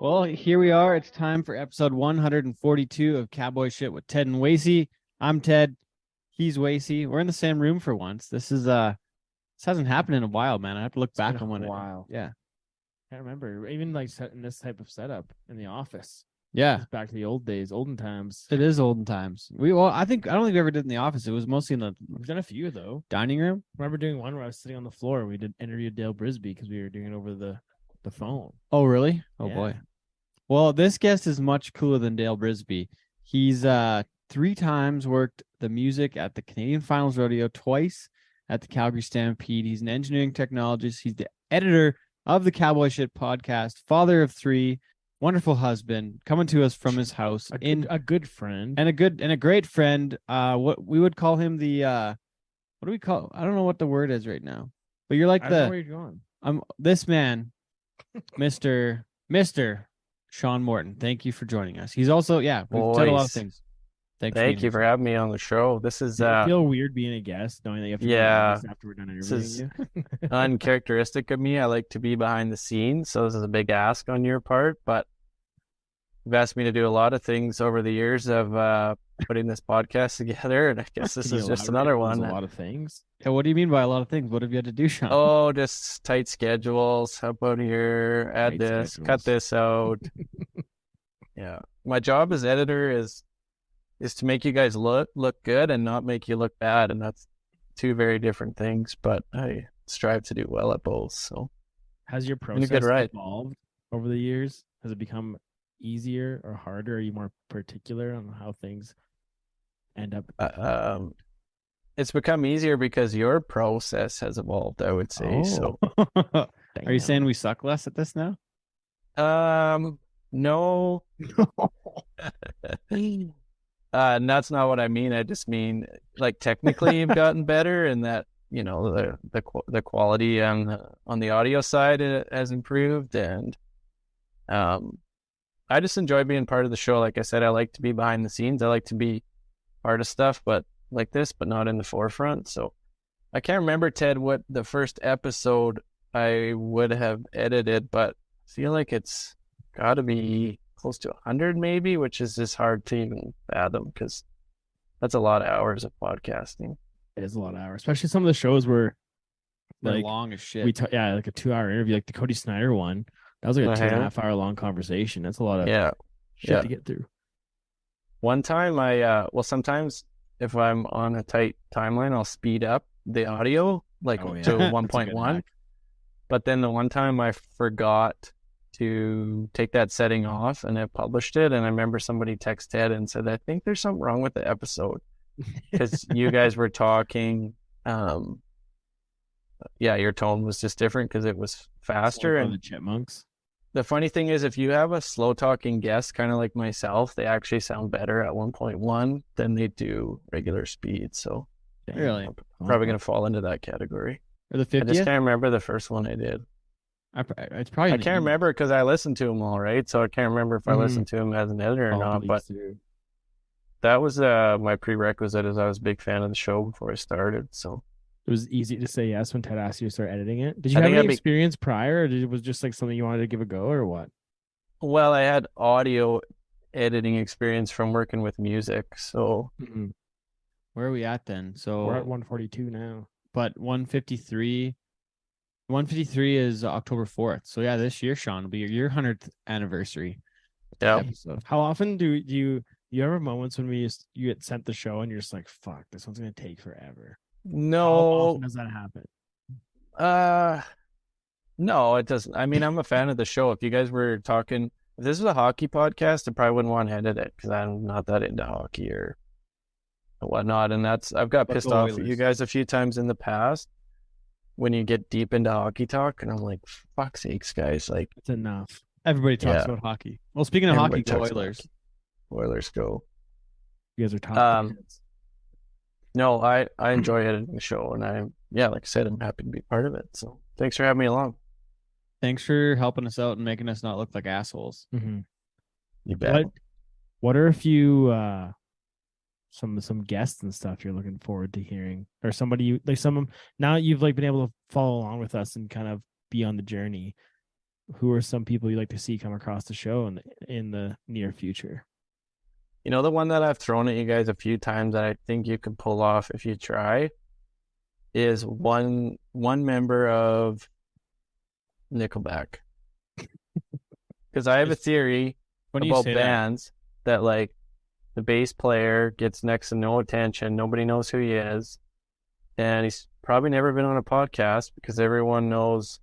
Well, here we are. It's time for episode 142 of Cowboy Shit with Ted and Wacey. I'm Ted. He's Wacey. We're in the same room for once. This hasn't happened in a while, man. I have to look back on a while. Yeah. Can't remember. Even like in this type of setup in the office. Yeah. It's back to the old days, olden times. It is olden times. I don't think we ever did in the office. It was mostly in We've done a few though. dining room. I remember doing one where I was sitting on the floor. We did interview Dale Brisby because we were doing it over the phone. Oh, really? Oh Yeah. boy. Well, this guest is much cooler than Dale Brisby. He's 3 times worked the music at the Canadian Finals Rodeo, twice at the Calgary Stampede. He's an engineering technologist. He's the editor of the Cowboy Shit podcast, father of 3, wonderful husband, coming to us from his house, a good friend, and a great friend. What we would call him what do we call? I don't know what the word is right now, but you're like I don't know where you're going. I'm this man, Mister Shaun Morton. Thank you for joining us. He's also, we've said a lot of things. Thank you for having me on the show. This is I feel weird being a guest, knowing that you have to go after we're done interviewing you. uncharacteristic of me. I like to be behind the scenes, so this is a big ask on your part, but you've asked me to do a lot of things over the years of putting this podcast together, and I guess this is just another one. A lot of things. Yeah, what do you mean by a lot of things? What have you had to do, Shaun? Oh, just tight schedules. How about here? Add Tight this, schedules. cut this out. Yeah. My job as editor is to make you guys look good and not make you look bad, and that's 2 very different things, but I strive to do well at both. So has your process evolved over the years? Has it become easier or harder? Are you more particular on how things end up? It's become easier because your process has evolved, I would say. So are you saying we suck less at this now? No. And that's not what I mean. I just mean, like, technically you've gotten better, and that, you know, the quality on the audio side has improved, and I just enjoy being part of the show. Like I said, I like to be behind the scenes. I like to be part of stuff, but like this, but not in the forefront. So I can't remember, Ted, what the first episode I would have edited, but I feel like it's got to be close to 100 maybe, which is just hard to even fathom because that's a lot of hours of podcasting. It is a lot of hours, especially some of the shows where they're long as shit. Like a 2-hour interview, like the Cody Snyder one. That was like a 2.5 hour long conversation. That's a lot of shit to get through. One time sometimes if I'm on a tight timeline, I'll speed up the audio to 1.1. But then the one time I forgot to take that setting off and I published it, and I remember somebody texted Ted and said, I think there's something wrong with the episode because you guys were talking. Your tone was just different because it was faster. And the chipmunks. The funny thing is, if you have a slow talking guest, kind of like myself, they actually sound better at 1.1 than they do regular speed. So really, I'm probably going to fall into that category. Or the 50th? I just can't remember the first one I did. It's probably. I can't remember because I listened to them all, right? So I can't remember if I listened to them as an editor or not. But that was my prerequisite, as I was a big fan of the show before I started. So it was easy to say yes when Ted asked you to start editing it. Did you have any experience prior, or was it just like something you wanted to give a go, or what? Well, I had audio editing experience from working with music. So where are we at then? So we're at 142 now, but 153 is October 4th. So yeah, this year, Shaun, will be your 100th anniversary. Yeah. How often do you have moments when you get sent the show and you're just like, fuck, this one's gonna take forever? No. How often does that happen? No, it doesn't. I mean, I'm a fan of the show. If you guys were talking, if this was a hockey podcast, I probably wouldn't want to edit it because I'm not that into hockey or whatnot. And I've got pissed off at you guys a few times in the past when you get deep into hockey talk, and I'm like, fuck's sakes, guys, like, it's enough. Everybody talks about hockey. Well, speaking of hockey, go Oilers. Oilers go. You guys are top. No, I enjoy editing the show, and like I said, I'm happy to be part of it. So thanks for having me along. Thanks for helping us out and making us not look like assholes. Mm-hmm. You bet. What are a few some guests and stuff you're looking forward to hearing, or somebody now you've like been able to follow along with us and kind of be on the journey? who are some people you like to see come across the show in the near future? You know, the one that I've thrown at you guys a few times that I think you can pull off if you try is one member of Nickelback. Because I have a theory about bands that like the bass player gets next to no attention, nobody knows who he is, and he's probably never been on a podcast because everyone knows.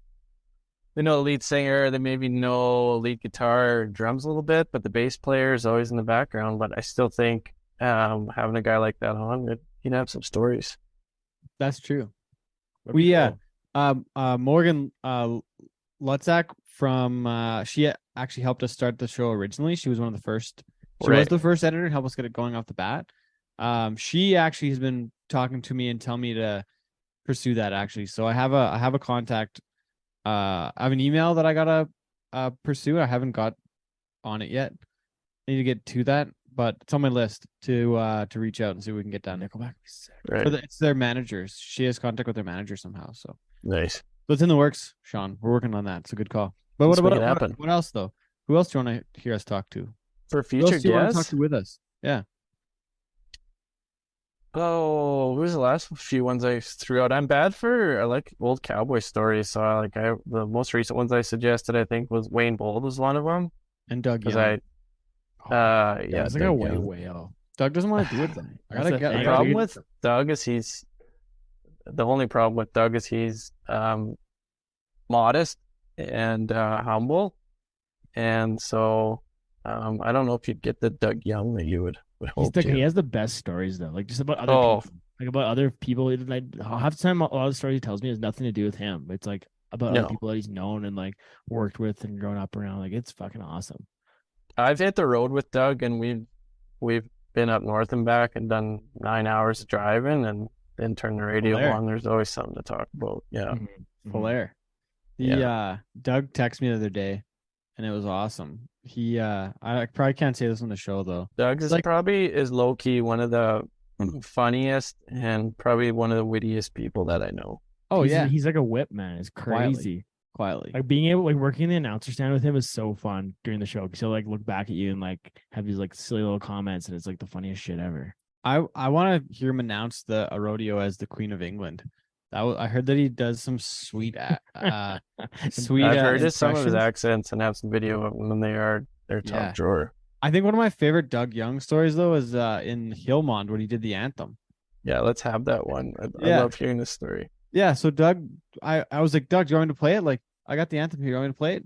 They know the lead singer, they maybe know lead guitar or drums a little bit, but the bass player is always in the background. But I still think having a guy like that on, he'd have some stories. That's true. Morgan Lutzak from she actually helped us start the show originally. She was one of the first. She was the first editor and helped us get it going off the bat. She actually has been talking to me and telling me to pursue that actually. So I have a contact. I have an email that I gotta pursue. I haven't got on it yet. I need to get to that, but it's on my list to reach out and see what we can get done. Nickelback, right? It's their managers. She has contact with their manager somehow. So nice. So it's in the works, Sean. We're working on that. It's a good call. But what else though? Who else do you want to hear us talk to? For future guests? Who do you want to talk to with us? Yeah. Oh, who was the last few ones I threw out? I like old cowboy stories, so the most recent ones I suggested, I think, was Wayne Bold was one of them, and Doug Young. It's like way off. Doug doesn't want to do it then. The problem with Doug is he's modest and humble, and so I don't know if you'd get the Doug Young that you would hope to. He has the best stories though, like just about other people. Like about other people. Like half the time, a lot of the stories he tells me has nothing to do with him. It's like about other people that he's known and like worked with and grown up around. Like it's fucking awesome. I've hit the road with Doug, and we've been up north and back and done 9 hours of driving, and then turn the radio on. There's always something to talk about. Yeah, Flair. Doug texted me the other day, and it was awesome. He I probably can't say this on the show though. Doug is probably low key one of the funniest and probably one of the wittiest people that I know. He's like a whip man. It's crazy. Quietly. Like being able working in the announcer stand with him is so fun during the show because he'll like look back at you and like have these like silly little comments, and it's like the funniest shit ever. I want to hear him announce a rodeo as the Queen of England. I heard that he does some sweet I've heard some of his accents and have some video of them, and they're top drawer. I think one of my favorite Doug Young stories though is in Hillmond when he did the anthem. Yeah, let's have that one. I love hearing this story. Yeah, so Doug, I was like, Doug, do you want me to play it? Like, I got the anthem here. You want me to play it?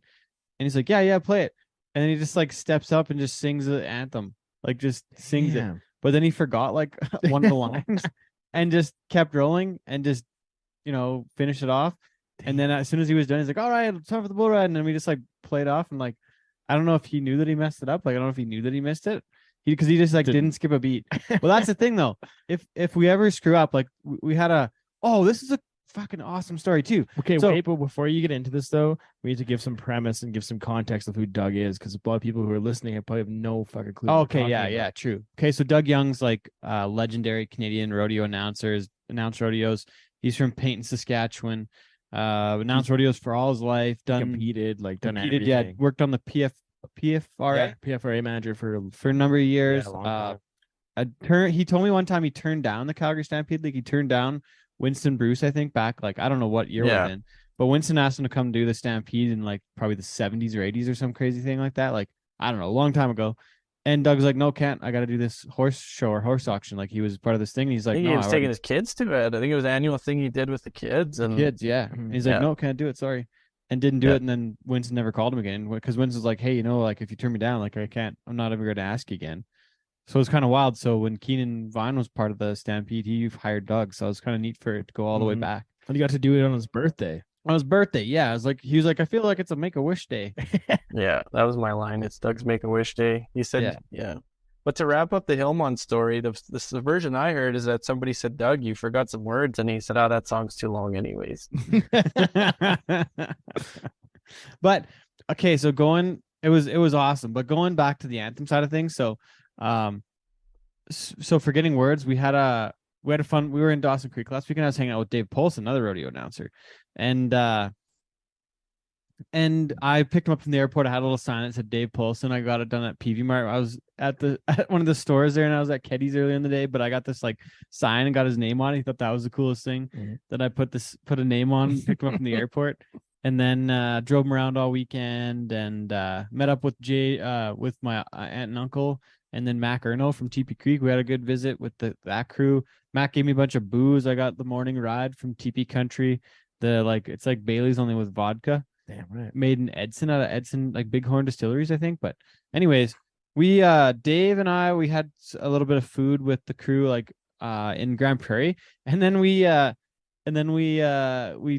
And he's like, yeah, play it. And then he just like steps up and just sings the anthem, like just sings it. But then he forgot like one of the lines and just kept rolling and just, finish it off. And then as soon as he was done, he's like, all right, it's time for the bull ride. And then we just like played off. And like, I don't know if he knew that he messed it up. Like, I don't know if he knew that he missed it. Because he just like didn't skip a beat. Well, that's the thing though. If we ever screw up, like we had this is a fucking awesome story too. Okay, wait, but before you get into this though, we need to give some premise and give some context of who Doug is, because a lot of people who are listening probably have no fucking clue. Okay, yeah, true. Okay, so Doug Young's like legendary Canadian rodeo announcer, announced rodeos. He's from Payton, Saskatchewan. Announced rodeos for all his life. Competed, everything. Yeah, worked on the PFRA manager for a number of years. Yeah, he told me one time he turned down the Calgary Stampede League. He turned down Winston Bruce, I think, back like I don't know what year we're in, but Winston asked him to come do the Stampede in like probably the 70s or 80s or some crazy thing like that. Like I don't know, a long time ago. And Doug was like, "No, can't. I got to do this horse show or horse auction." Like he was part of this thing. And he's like, he was taking his kids to it. I think it was an annual thing he did with the kids. And And he's like, "No, can't do it. Sorry." And didn't do it. And then Winston never called him again because Winston's like, "Hey, like if you turn me down, like I can't. I'm not ever going to ask you again." So it's kind of wild. So when Keenan Vine was part of the Stampede, he hired Doug. So it was kind of neat for it to go all the way back. And he got to do it on his birthday. On his birthday, yeah. He was like, I feel like it's a Make-A-Wish day. Yeah, that was my line. It's Doug's Make-A-Wish day. He said, yeah. But to wrap up the Hillmond story, the version I heard is that somebody said, Doug, you forgot some words. And he said, that song's too long anyways. But, okay, so it was awesome. But going back to the anthem side of things, so forgetting words, we had fun. We were in Dawson Creek last weekend. I was hanging out with Dave Polson, another rodeo announcer, and And I picked him up from the airport. I had a little sign that said Dave Paulson. I got it done at PV Mart. I was at one of the stores there, and I was at Keddy's earlier in the day. But I got this like sign and got his name on it. He thought that was the coolest thing that I put a name on. Picked him up from the airport, and then drove him around all weekend and met up with with my aunt and uncle, and then Mac Erno from TP Creek. We had a good visit with that crew. Mac gave me a bunch of booze. I got the morning ride from TP Country. It's like Bailey's only with vodka. Damn right. Made in Edson, out of Edson, like Bighorn Distilleries, I think. But anyways, we Dave and I, we had a little bit of food with the crew like in Grand Prairie, and then we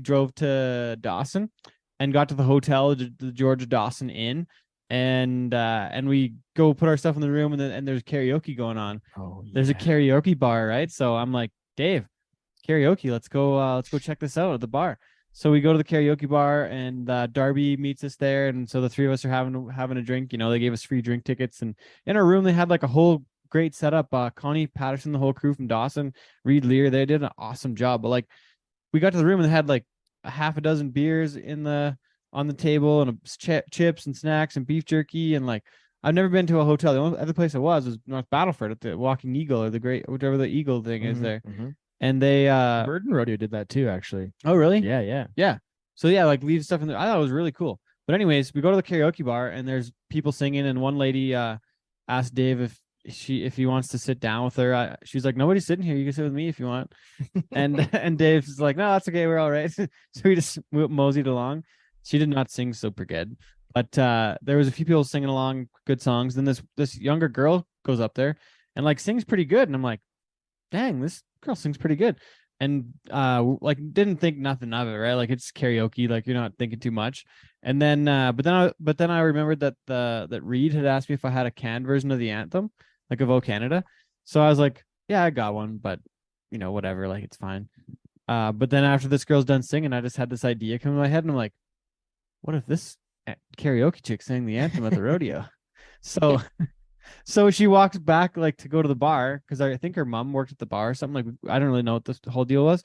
drove to Dawson and got to the hotel, the Georgia Dawson Inn, and we go put our stuff in the room, and there's karaoke going on. Oh, yeah. There's a karaoke bar, right? So I'm like, Dave, karaoke, let's go check this out at the bar. So we go to the karaoke bar, and Darby meets us there, and so the three of us are having a drink. You know, they gave us free drink tickets, and in our room they had like a whole great setup. Connie Patterson, the whole crew from Dawson, Reed Lear, they did an awesome job. But like, we got to the room and they had like a half a dozen beers on the table, and chips and snacks and beef jerky, and like, I've never been to a hotel. The only other place I was North Battleford at the Walking Eagle, or whichever the Eagle thing is there. And they Burden Rodeo did that too, actually. Oh, really? Yeah. So yeah, like leave stuff in there. I thought it was really cool. But anyways, we go to the karaoke bar, and there's people singing, and one lady asked Dave if he wants to sit down with her. She's like, nobody's sitting here. You can sit with me if you want. and Dave's like, no, that's okay. We're all right. So we just moseyed along. She did not sing super good, but there was a few people singing along good songs. Then this younger girl goes up there and like sings pretty good, and I'm like, dang, this girl sings pretty good. And like didn't think nothing of it, right? Like, it's karaoke, like you're not thinking too much. And then but then I remembered that Reed had asked me if I had a canned version of the anthem, like of O Canada. So I was like, yeah, I got one, but you know, whatever, like it's fine. But then after this girl's done singing, I just had this idea come in my head, and I'm like, what if this karaoke chick sang the anthem at the rodeo? So she walks back like to go to the bar, because I think her mom worked at the bar or something. Like, I don't really know what the whole deal was,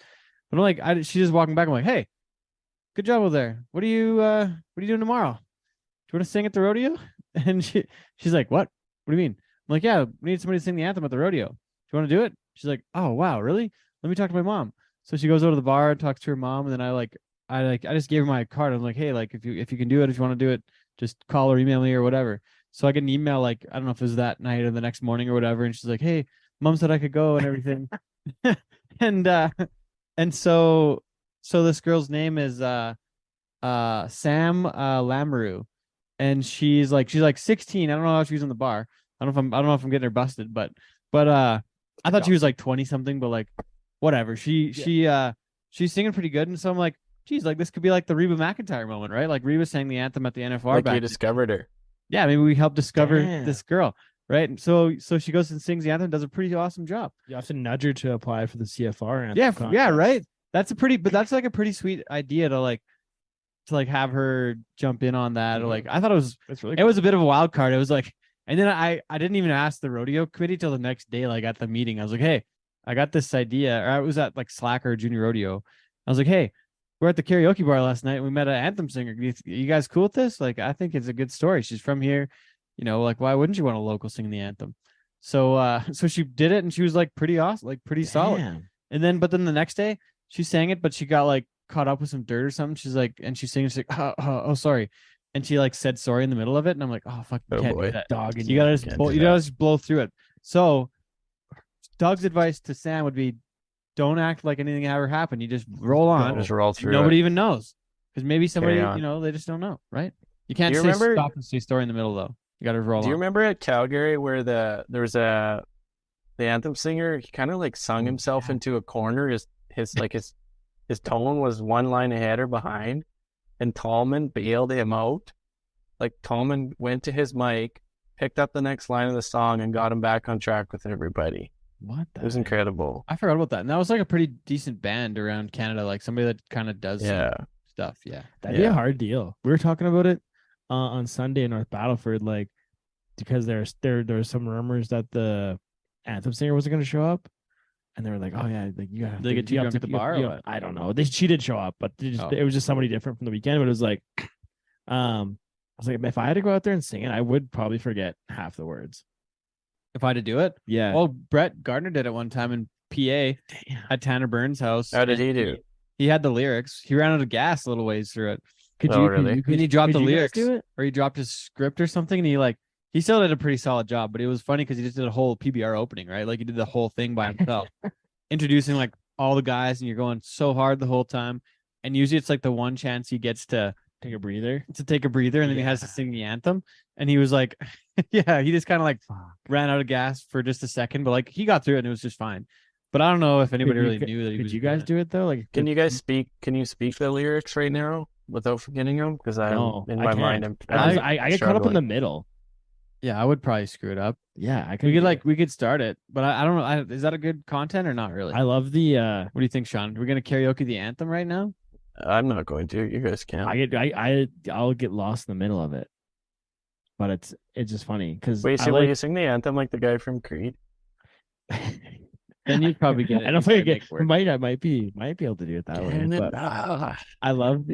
but I'm like, she's just walking back. I'm like, hey, good job over there. What are you doing tomorrow? Do you want to sing at the rodeo? And she's like, what? What do you mean? I'm like, yeah, we need somebody to sing the anthem at the rodeo. Do you want to do it? She's like, oh wow, really? Let me talk to my mom. So she goes over to the bar and talks to her mom, and then I just gave her my card. I'm like, hey, like if you can do it, if you want to do it, just call or email me or whatever. So I get an email, like, I don't know if it was that night or the next morning or whatever. And she's like, hey, mom said I could go and everything. and so this girl's name is Sam Lamoureux. And she's like 16. I don't know how she's in the bar. I don't know if I'm getting her busted, but I thought she was like 20 something, but like whatever. She's singing pretty good. And so I'm like, geez, like this could be like the Reba McEntire moment, right? Like Reba sang the anthem at the NFR. Like you discovered her. Yeah, maybe we helped discover this girl, right? And so she goes and sings the anthem, does a pretty awesome job. You have to nudge her to apply for the CFR anthem. Yeah, right. That's like a pretty sweet idea to have her jump in on that. Or like, I thought it was really cool. It was a bit of a wild card. It was like, and then I didn't even ask the rodeo committee till the next day, like at the meeting. I was like, hey, I got this idea. Or I was at like Slacker Junior Rodeo. I was like, hey, we're at the karaoke bar last night, and we met an anthem singer. You guys cool with this? Like, I think it's a good story. She's from here, you know, like, why wouldn't you want a local singing the anthem? So she did it, and she was like pretty awesome, like pretty solid. And but then the next day she sang it, but she got like caught up with some dirt or something. She's like, and she's singing, she's like, oh, sorry. And she like said sorry in the middle of it. And I'm like, oh, fuck, you can't do that. Dog, you gotta just blow through it. So Doug's advice to Sam would be, don't act like anything ever happened. You just roll on. Just roll through. Nobody even knows, because maybe somebody, you know, they just don't know, right? You can't stop and say story in the middle though. You got to roll on. Do you remember at Calgary where there was the anthem singer? He kind of like sung himself into a corner. His tone was one line ahead or behind, and Tallman bailed him out. Like Tallman went to his mic, picked up the next line of the song, and got him back on track with everybody. What? It was incredible. I forgot about that. And that was like a pretty decent band around Canada, like somebody that kind of does stuff. Yeah. That'd be a hard deal. We were talking about it on Sunday in North Battleford, like, because there were some rumors that the anthem singer wasn't going to show up. And they were like, oh yeah, like you got to get too drunk at the bar. I don't know. She did show up, but it was just somebody different from the weekend. But it was like, I was like, if I had to go out there and sing it, I would probably forget half the words. If I had to do it? Yeah. Well, Brett Gardner did it one time in PA at Tanner Burns' house. How did he do? He had the lyrics. He ran out of gas a little ways through it. Really? And he dropped the lyrics, do it? or he dropped his script or something, and he still did a pretty solid job. But it was funny because he just did a whole PBR opening, right? Like he did the whole thing by himself, introducing like all the guys, and you're going so hard the whole time. And usually it's like the one chance he gets to take a breather, and then he has to sing the anthem. And he was like, yeah, he just kind of like ran out of gas for just a second, but like he got through it and it was just fine. But I don't know if anybody really knew that he was. Did you guys do it though? Like, can you speak the lyrics right now without forgetting them? Because I get caught up in the middle. Yeah, I would probably screw it up. Yeah, we could start it, but I don't know. Is that a good content or not really? I love the. What do you think, Sean? We're gonna karaoke the anthem right now? I'm not going to. You guys can. I'll get lost in the middle of it, but it's just funny because. Wait, so will you sing the anthem like the guy from Creed? Then you'd probably get it. I don't think I might be able to do it that way. But I love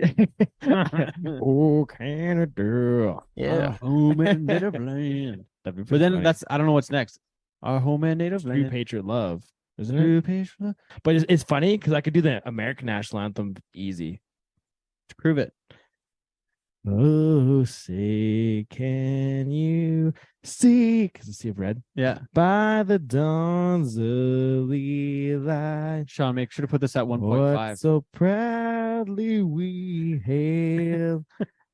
oh Canada, yeah, home and native land. But then I don't know what's next. Our home and native land. True patriot love, isn't it? Patriot love. But it's funny because I could do the American national anthem easy. To prove it. Oh, say, can you see? Because the sea of red. Yeah. By the dawn's early light. Sean, make sure to put this at 1.5. So proudly we hail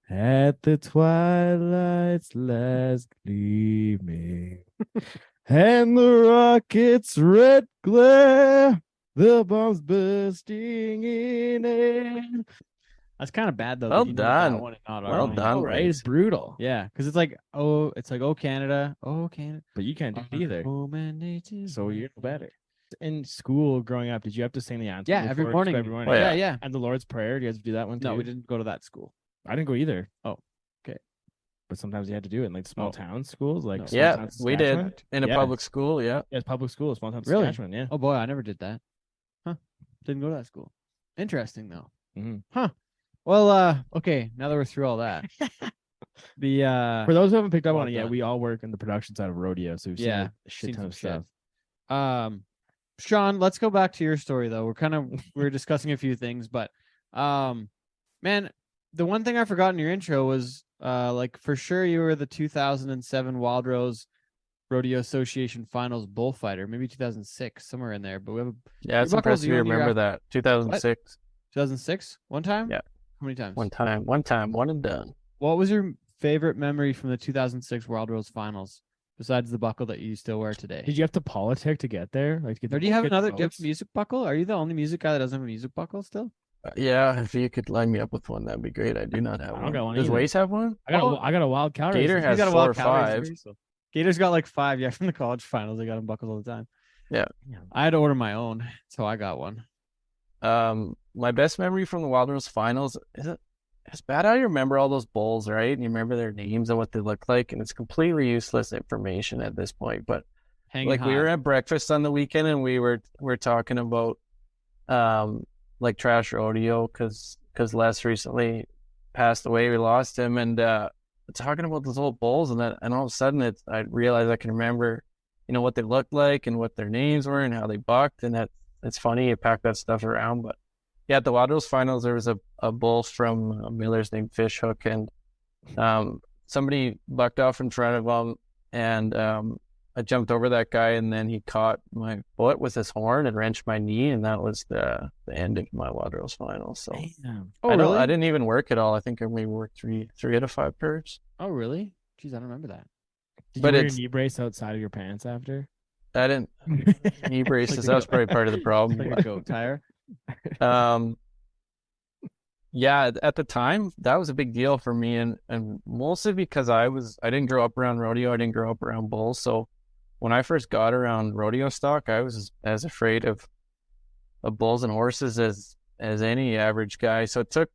at the twilight's last gleaming, and the rocket's red glare, the bombs bursting in air. That's kind of bad though. Well done. Well done. Right? It's brutal. Yeah, because it's like oh Canada, but you can't do it either. So you're better. In school growing up, did you have to sing the anthem? Yeah, every morning. Oh, yeah. And the Lord's Prayer. Do you guys do that one too? No, we didn't go to that school. I didn't go either. Oh, okay. But sometimes you had to do it in like small town schools, like we did in a public school. Yeah, it's public school, small town really? Saskatchewan. Yeah. Oh boy, I never did that. Huh? Didn't go to that school. Interesting though. Mm-hmm. Huh? Well, okay. Now that we're through all that, for those who haven't picked up on it yet, we all work in the production side of rodeo, so we've seen a shit ton of stuff. Sean, let's go back to your story though. We're discussing a few things, but man, the one thing I forgot in your intro was like for sure you were the 2007 Wild Rose Rodeo Association Finals bullfighter, maybe 2006, somewhere in there. But we have it's impressive you remember that. 2006. 2006? One time? Yeah. How many times? One time, one and done. What was your favorite memory from the 2006 Wild Rose Finals, besides the buckle that you still wear today? Did you have to politic to get there? Like, or do you have another? Do you have a music buckle? Are you the only music guy that doesn't have a music buckle still? Yeah, if you could line me up with one, that'd be great. I do not have one. I don't got one. Does Wacey have one? I got a wild cow. Gator has 4 or 5. Gator's got like 5. Yeah, from the college finals, they got them buckles all the time. Yeah. I had to order my own, so I got one. My best memory from the Wild Rose Finals is it's bad how you remember all those bulls, right? And you remember their names and what they look like, and it's completely useless information at this point. But we were at breakfast on the weekend, and we're talking about like trash rodeo because Les recently passed away. We lost him, and talking about those old bulls, and all of a sudden I realized I can remember, what they looked like and what their names were and how they bucked, and that it's funny you pack that stuff around, but. Yeah, at the Wild Rose Finals, there was a bull from Miller's named Fish Hook, and somebody bucked off in front of him, and I jumped over that guy, and then he caught my foot with his horn and wrenched my knee, and that was the end of my Wild Rose Finals. So, really? I didn't even work at all. I think I maybe worked 3 out of 5 pairs. Oh, really? Jeez, I don't remember that. Did you wear your knee brace outside of your pants after? I didn't. Knee braces. That was probably part of the problem. Like a goat tire. Yeah, at the time that was a big deal for me, and mostly because I didn't grow up around rodeo, I didn't grow up around bulls, so when I first got around rodeo stock, I was as afraid of bulls and horses as any average guy. So it took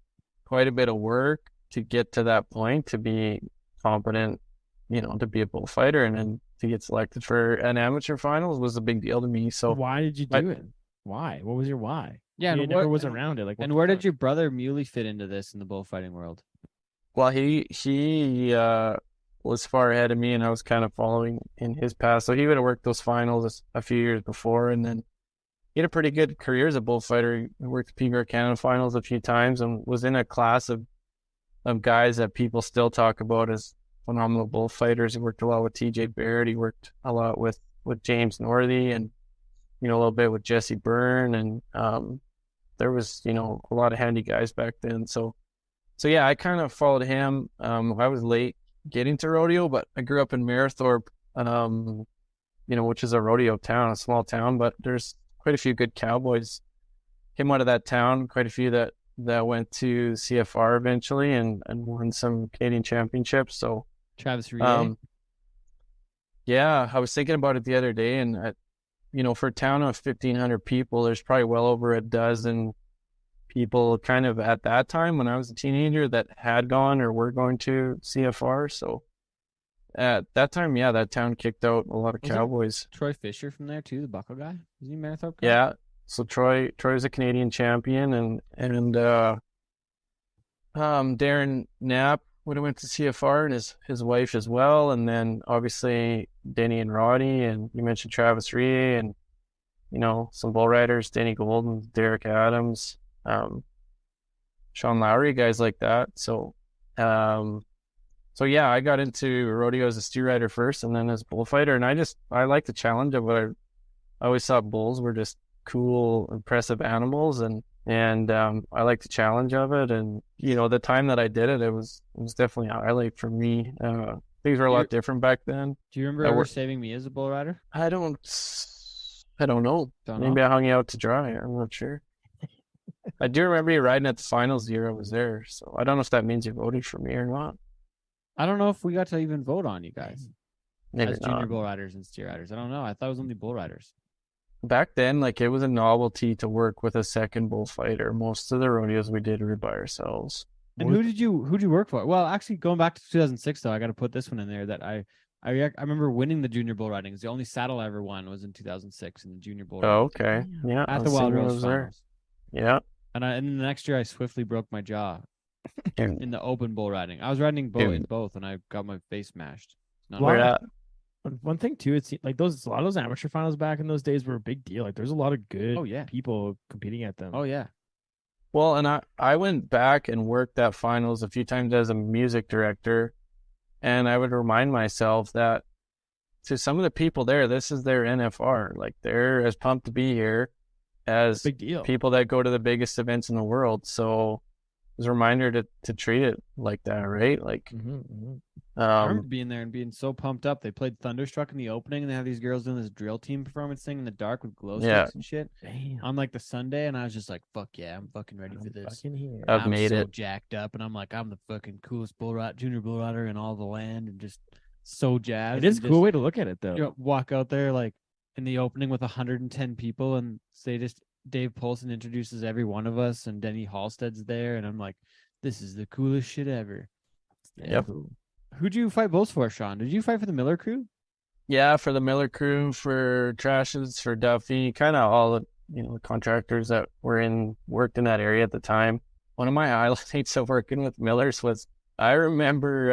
quite a bit of work to get to that point, to be competent, to be a bullfighter, and then to get selected for an amateur finals was a big deal to me. So why did you do it? Why? What was your why? Yeah, you never was around it. Like, and where did your brother Muley fit into this in the bullfighting world? Well, he was far ahead of me, and I was kind of following in his path. So he would have worked those finals a few years before, and then he had a pretty good career as a bullfighter. He worked the PBR Canada finals a few times, and was in a class of guys that people still talk about as phenomenal bullfighters. He worked a lot with TJ Barrett. He worked a lot with James Northey, and a little bit with Jesse Byrne, and there was a lot of handy guys back then. So yeah, I kind of followed him. I was late getting to rodeo, but I grew up in Mayerthorpe, which is a rodeo town, a small town, but there's quite a few good cowboys came out of that town. Quite a few that went to CFR eventually and won some Canadian championships. So Travis Rier. Yeah, I was thinking about it the other day, and for a town of 1,500 people, there's probably well over a dozen people kind of at that time when I was a teenager that had gone or were going to CFR. So at that time, yeah, that town kicked out a lot of cowboys. Troy Fisher from there too, the buckle guy. Is he Mayerthorpe guy? Yeah. So Troy was a Canadian champion, and Darren Knapp would have went to CFR, and his wife as well, and then obviously Denny and Roddy, and you mentioned Travis Rier, and some bull riders, Denny Golden, Derek Adams, Sean Lowry, guys like that. So yeah, I got into rodeo as a steer rider first, and then as a bullfighter, and I like the challenge of it. I always thought bulls were just cool, impressive animals, and I like the challenge of it. And the time that I did it, it was definitely a highlight for me. Things were a lot different back then. Do you remember ever saving me as a bull rider? I don't know. Maybe I hung you out to dry. I'm not sure. I do remember you riding at the finals the year I was there, so I don't know if that means you voted for me or not. I don't know if we got to even vote on you guys. Maybe as junior bull riders and steer riders. I don't know. I thought it was only bull riders. Back then, it was a novelty to work with a second bullfighter. Most of the rodeos we did were by ourselves. And who'd you work for? Well, actually, going back to 2006, though, I got to put this one in there that I remember winning the junior bull ridings. The only saddle I ever won was in 2006 in the junior bull. Oh, okay, yeah, at the Wild Rose finals. Yeah, and the next year I swiftly broke my jaw in the open bull riding. I was riding both, and I got my face smashed. One thing too, it's like a lot of those amateur finals back in those days were a big deal. There's a lot of good people competing at them. Oh yeah. Well, and I went back and worked that finals a few times as a music director, and I would remind myself that to some of the people there, this is their NFR. They're as pumped to be here as big deal. People that go to the biggest events in the world. So it's a reminder to treat it like that, right? I remember being there and being so pumped up. They played Thunderstruck in the opening, and they had these girls doing this drill team performance thing in the dark with glow sticks and shit. Damn. On the Sunday, and I was just like, "Fuck yeah, I'm fucking ready for this." I've made it. Jacked up, and I'm like, I'm the fucking coolest junior bull rider in all the land, and just so jazzed. It is a cool way to look at it, though. Walk out there in the opening with 110 people, and Dave Polson introduces every one of us, and Denny Halstead's there, and I'm like, this is the coolest shit ever. Yep. Who'd you fight bulls for, Shaun? Did you fight for the Miller crew? Yeah, for the Miller crew, for Trashes, for Duffy, kind of all the contractors that worked in that area at the time. One of my highlights of working with Millers was, I remember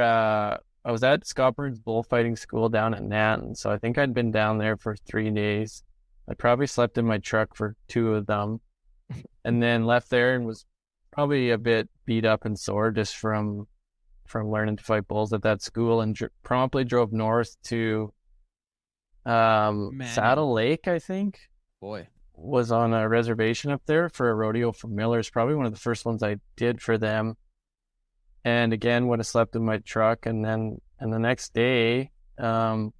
I was at Scott Burns bullfighting school down at Nanton, so I think I'd been down there for 3 days. I probably slept in my truck for 2 of them, and then left there and was probably a bit beat up and sore just from learning to fight bulls at that school, and promptly drove north to Saddle Lake, I think. Boy. Was on a reservation up there for a rodeo for Millers, probably one of the first ones I did for them. And again, would have slept in my truck, and the next day,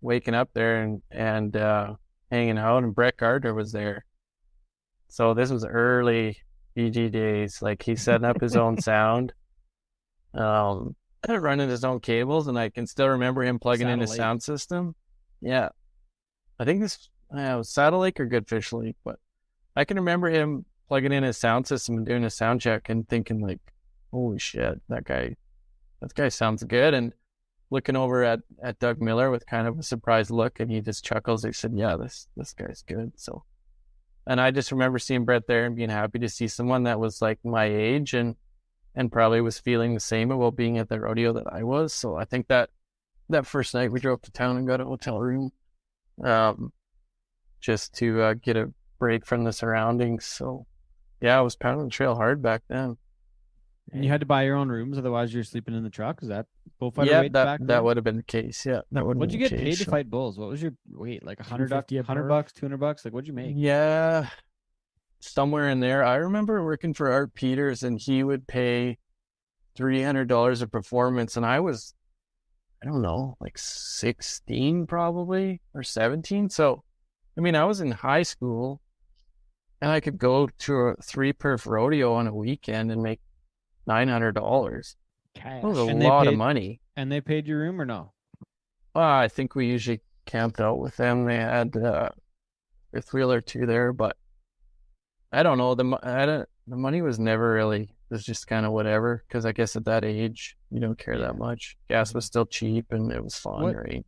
waking up there and hanging out, and Brett Gardner was there. So this was early PG days. He's setting up his own sound, running his own cables, and I can still remember him plugging in his sound system. Yeah, I think this was Saddle Lake or Goodfish Lake, but I can remember him plugging in his sound system and doing a sound check and thinking holy shit, that guy sounds good. And looking over at Doug Miller with kind of a surprised look, and he just chuckles. He said, yeah, this guy's good. So, and I just remember seeing Brett there and being happy to see someone that was my age and and probably was feeling the same about being at the rodeo that I was. So I think that first night we drove to town and got a hotel room, just to get a break from the surroundings. So yeah, I was pounding the trail hard back then. And you had to buy your own rooms, otherwise you're sleeping in the truck. Is that bullfighter Yeah, weight back then? that would have been the case. Yeah, that would. What'd you get paid to fight bulls? What was your weight? Like $100, $100, $200? Like, what'd you make? Yeah, somewhere in there. I remember working for Art Peters, and he would pay $300 a performance, and I was, I don't know, like 16 probably, or 17. So, I mean, I was in high school, and I could go to a 3-perf rodeo on a weekend and make $900. Cash. That was a lot of money. And they paid your room or no? I think we usually camped out with them. They had a wheel or two there, but I don't know. The money was never really. It was just kind of whatever. Because I guess at that age, you don't care that much. Gas was still cheap, and it was fun, right?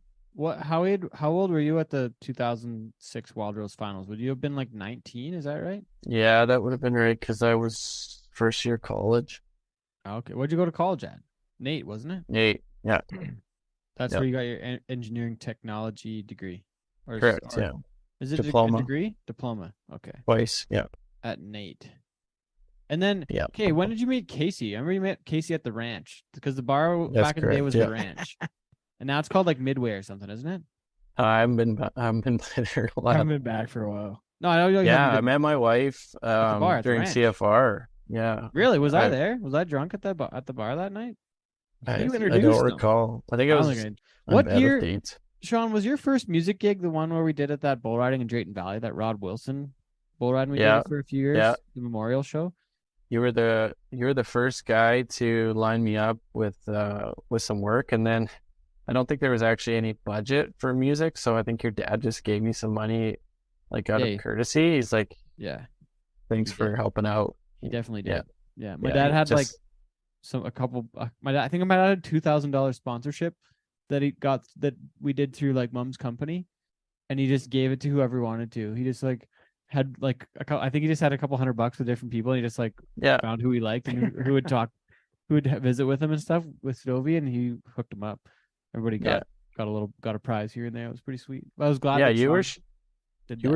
How old were you at the 2006 Wild Rose Finals? Would you have been like 19? Is that right? Yeah, that would have been right, because I was first year college. Okay, where'd you go to college at? Nate, wasn't it? Nate, yeah. That's where you got your engineering technology degree. Correct, yeah. Is it Diploma. a degree? Diploma. Okay. Twice, yeah. At Nate. And then, yeah. Okay, when did you meet Casey? I remember you met Casey at the ranch, because the bar back in the day was the ranch. And now it's called like Midway or something, isn't it? I haven't been there a lot. I haven't been back for a while. No, I know. Yeah, I met my wife during CFR. Yeah. Really? Was I there? Was I drunk at the bar that night? I don't recall. I think it was. What year, Shaun, was your first music gig the one where we did at that bull riding in Drayton Valley, that Rod Wilson bull riding we did for a few years? Yeah. The memorial show. You were the first guy to line me up with some work, and then I don't think there was actually any budget for music, so I think your dad just gave me some money, like out of courtesy. He's like, "Yeah, thanks for helping out." He definitely did. Yeah. My dad had I think I might have had $2,000 sponsorship that he got that we did through like Mom's company, and he just gave it to whoever he wanted to. He just like had like I think he just had a couple $100 with different people, and he just like found who he liked and who would talk, who would visit with him and stuff with Stovin, and he hooked him up. Everybody got a prize here and there. It was pretty sweet. I was glad. Yeah, you were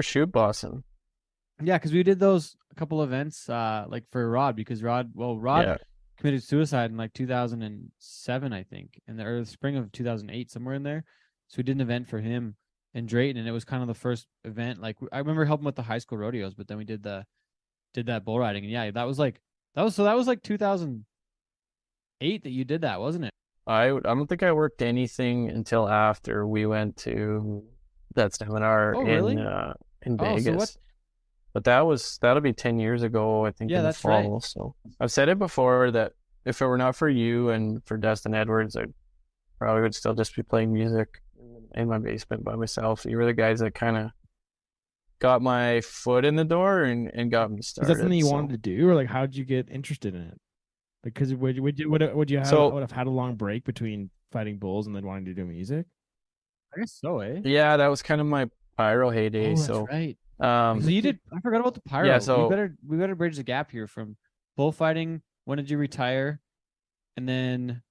shoot bossing. Yeah, because we did those a couple events like for Rod, because Rod committed suicide in like 2007, I think, in the spring of 2008, somewhere in there. So we did an event for him in Drayton, and it was kind of the first event. Like I remember helping with the high school rodeos, but then we did that bull riding, and yeah, that was like 2008 that you did that, wasn't it? I don't think I worked anything until after we went to that seminar in Vegas. But that'll be 10 years ago, I think, in the fall. Right. So I've said it before that if it were not for you and for Dustin Edwards, I probably would still just be playing music in my basement by myself. You were the guys that kind of got my foot in the door and got me started. Is that something you wanted to do, or like how did you get interested in it? Because would you have had a long break between fighting bulls and then wanting to do music? I guess so, eh? Yeah, that was kind of my pyro heyday. That's right. So you did. I forgot about the pyro. Yeah, so we better bridge the gap here from bullfighting. When did you retire? And then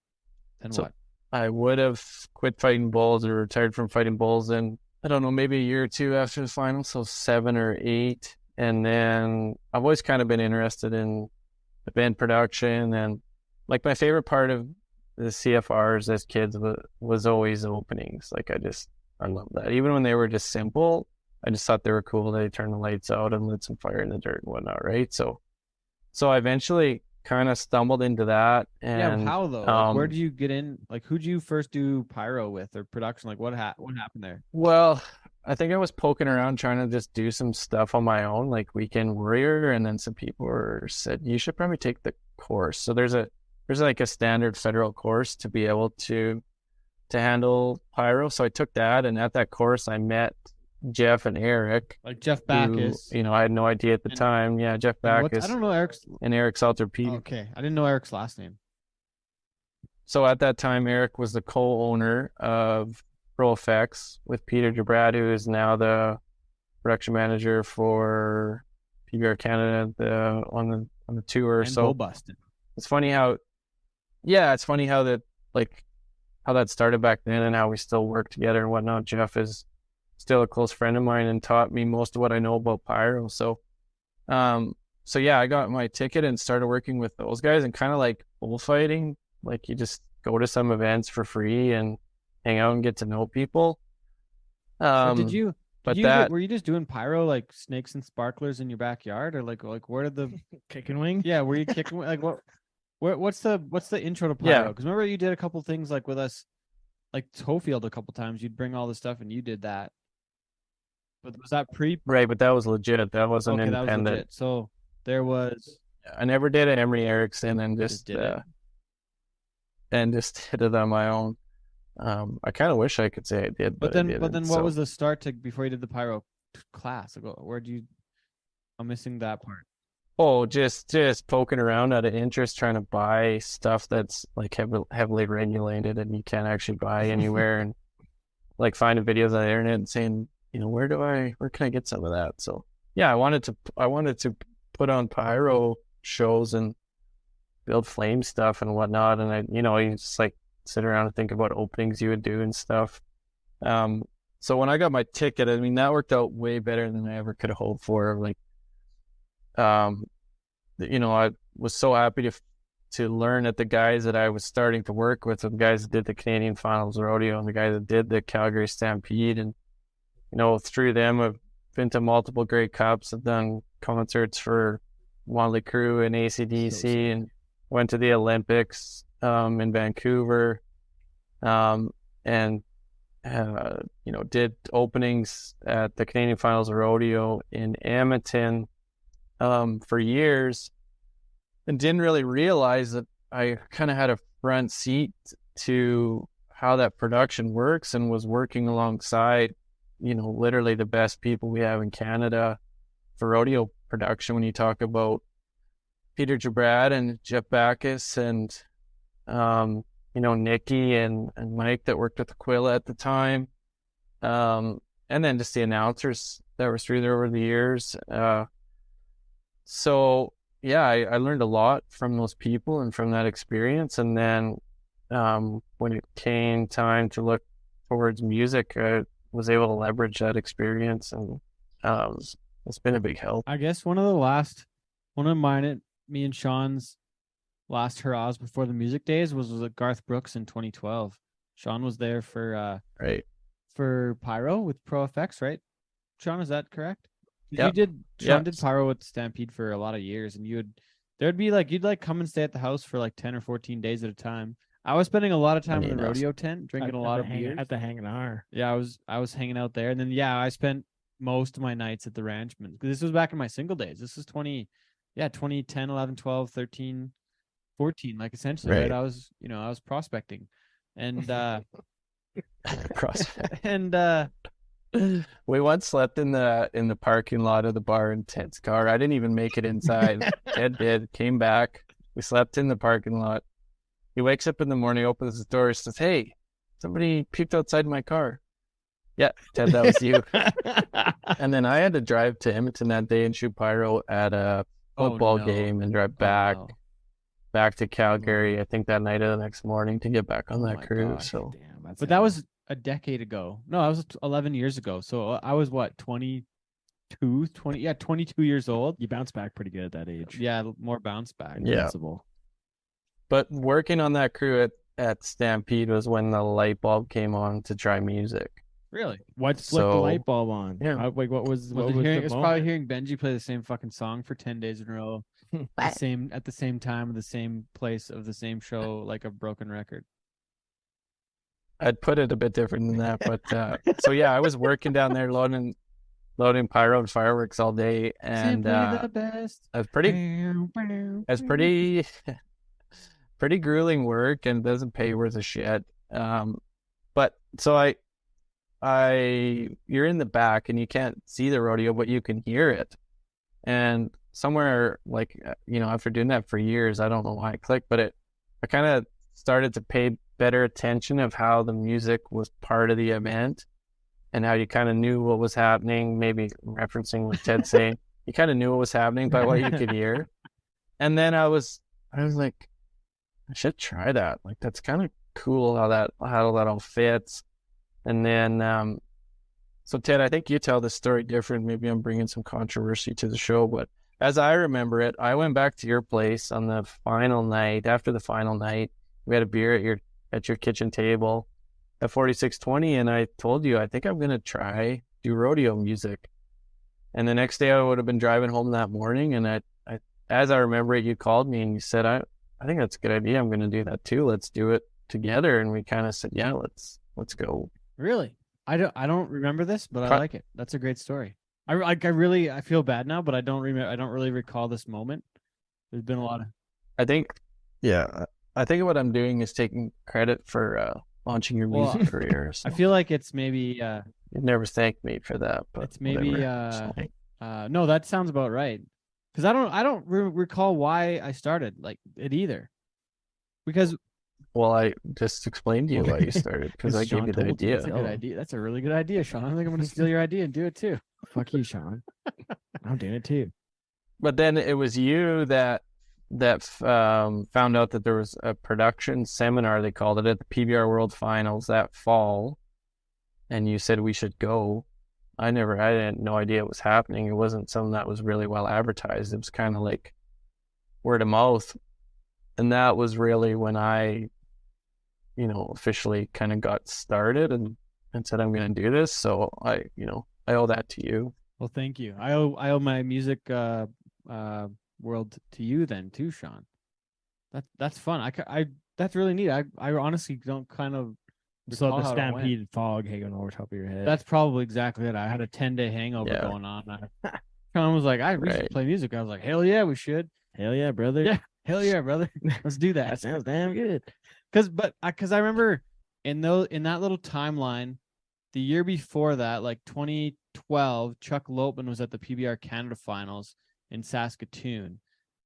what? I would have quit fighting bulls or retired from fighting bulls in, I don't know, maybe a year or two after the final, so 7 or 8. And then I've always kind of been interested in event production, and like my favorite part of the CFRs as kids was always openings. Like I love that. Even when they were just simple, I just thought they were cool. They turned the lights out and lit some fire in the dirt and whatnot, right? So I eventually kind of stumbled into that. And how though? Like, where did you get in? Like, who'd you first do pyro with or production? Like, what happened there? Well, I think I was poking around trying to just do some stuff on my own, like Weekend Warrior, and then some people said you should probably take the course. So there's like a standard federal course to be able to handle pyro. So I took that, and at that course I met Jeff and Eric. Like Jeff Backus. Who, I had no idea at the time. Yeah, Jeff Backus. I don't know Eric's. And Eric Salter-Pete. Okay, I didn't know Eric's last name. So at that time, Eric was the co-owner of Pro Effects with Peter DeBrad, who is now the production manager for PBR Canada on the tour. And Bull Busted. it's funny how that, like, how that started back then and how we still work together and whatnot. Jeff is still a close friend of mine and taught me most of what I know about pyro. So yeah, I got my ticket and started working with those guys, and kind of like bullfighting, like you just go to some events for free and hang out and get to know people. Were you just doing pyro, like snakes and sparklers in your backyard, or like where did the kicking wing? Yeah, were you kicking like what's the intro to pyro? Because remember you did a couple things like with us, like Tofield a couple times. You'd bring all the stuff and you did that. But was that Right, but that was legit. That wasn't independent. That was legit. So there was. I never did an Emery Erickson and just did it on my own. I kind of wish I could say I did, but then what was the start to before you did the pyro class? Like, where'd you? I'm missing that part. Oh, just poking around out of interest, trying to buy stuff that's like heavily regulated and you can't actually buy anywhere, and like finding videos on the internet and saying, where can I get some of that? So yeah, I wanted to put on pyro shows and build flame stuff and whatnot, and you just like sit around and think about openings you would do and stuff. So when I got my ticket, I mean, that worked out way better than I ever could have hoped for. Like, I was so happy to learn that the guys that I was starting to work with, the guys that did the Canadian Finals Rodeo and the guys that did the Calgary Stampede, and through them I've been to multiple Grey Cups. I've done concerts for Motley Crue and AC/DC, and went to the Olympics in Vancouver, and did openings at the Canadian Finals Rodeo in Edmonton for years, and didn't really realize that I kind of had a front seat to how that production works, and was working alongside literally the best people we have in Canada for rodeo production. When you talk about Peter Jabrad and Jeff Backus and Nikki and Mike that worked with Aquila at the time, and then just the announcers that were through there over the years. So yeah, I learned a lot from those people and from that experience. And then when it came time to look towards music, I was able to leverage that experience, and it's been a big help. I guess me and Shaun's last hurrahs before the music days was at Garth Brooks in 2012. Shaun was there for for pyro with Pro Effects, right? Shaun, is that correct? Yep. Shaun did pyro with Stampede for a lot of years, and you'd come and stay at the house for like 10 or 14 days at a time. I was spending a lot of time in the rodeo tent, drinking a lot of beers at the hangar. Yeah, I was hanging out there, and then I spent most of my nights at the ranchman. This was back in my single days. This is 2010, 11, 12, 13, 14, like essentially, right? I was prospecting, and we once slept in the parking lot of the bar in Ted's car. I didn't even make it inside. Ted did. Came back. We slept in the parking lot. He wakes up in the morning, opens the door, says, "Hey, somebody peeped outside my car." Yeah, Ted, that was you. And then I had to drive to Edmonton that day and shoot pyro at a football game, and drive back to Calgary. I think that night or the next morning to get back on that cruise. Gosh, so, damn, that was a decade ago. No, I was 11 years ago. So I was what, 22 years old. You bounce back pretty good at that age. Yeah, more bounce back. Yeah. But working on that crew at Stampede was when the light bulb came on to try music. Really? What flipped the light bulb on? Yeah. What was it's probably hearing Benji play the same fucking song for 10 days in a row. at the same time, the same place of the same show, like a broken record. I'd put it a bit different than that, but so yeah, I was working down there loading pyro and fireworks all day, and the best. I was pretty grueling work, and doesn't pay worth a shit. But so you're in the back and you can't see the rodeo, but you can hear it. And somewhere, like, after doing that for years, I don't know why it clicked, but I kind of started to pay better attention of how the music was part of the event, and how you kind of knew what was happening, maybe referencing what Ted's saying. You kind of knew what was happening by what you could hear. And then I was like, I should try that. Like, that's kind of cool how that all fits. And then, so Ted, I think you tell this story different. Maybe I'm bringing some controversy to the show, but as I remember it, I went back to your place on the final night. After the final night, we had a beer at your kitchen table at 4620, and I told you I think I'm gonna try do rodeo music. And the next day I would have been driving home that morning, and I as I remember it, you called me and you said, I think that's a good idea. I'm gonna do that too. Let's do it together. And we kind of said, yeah, let's go. Really? I don't remember this, but I like it. That's a great story. I feel bad now, but I don't really recall this moment. There's been a lot of. I think what I'm doing is taking credit for launching your music career. So. I feel like it's maybe. You'd never thanked me for that, but it's maybe. No, that sounds about right. Because I don't recall why I started like it either. Because. Well, I just explained to you why you started because I gave you the idea. That's a good idea. That's a really good idea, Sean. I think I'm going to steal your idea and do it too. Fuck you, Sean. I'm doing it too. But then it was you that found out that there was a production seminar, they called it, at the PBR World Finals that fall, and you said we should go. I had no idea it was happening. It wasn't something that was really well advertised. It was kind of like word of mouth, and that was really when I officially kind of got started and said I'm going to do this. So I owe that to you. Well, thank you. I owe my music world to you then too, Sean. That's fun. That's really neat. I honestly don't kind of. So the stampede fog hanging over top of your head. That's probably exactly it. I had a 10-day hangover going on. Sean was like, we should play music. I was like, hell yeah, we should. Hell yeah, brother. Yeah, hell yeah, brother. Let's do that. That sounds damn good. Because I remember in that little timeline, the year before that, like 2012, Chuck Lopman was at the PBR Canada Finals in Saskatoon,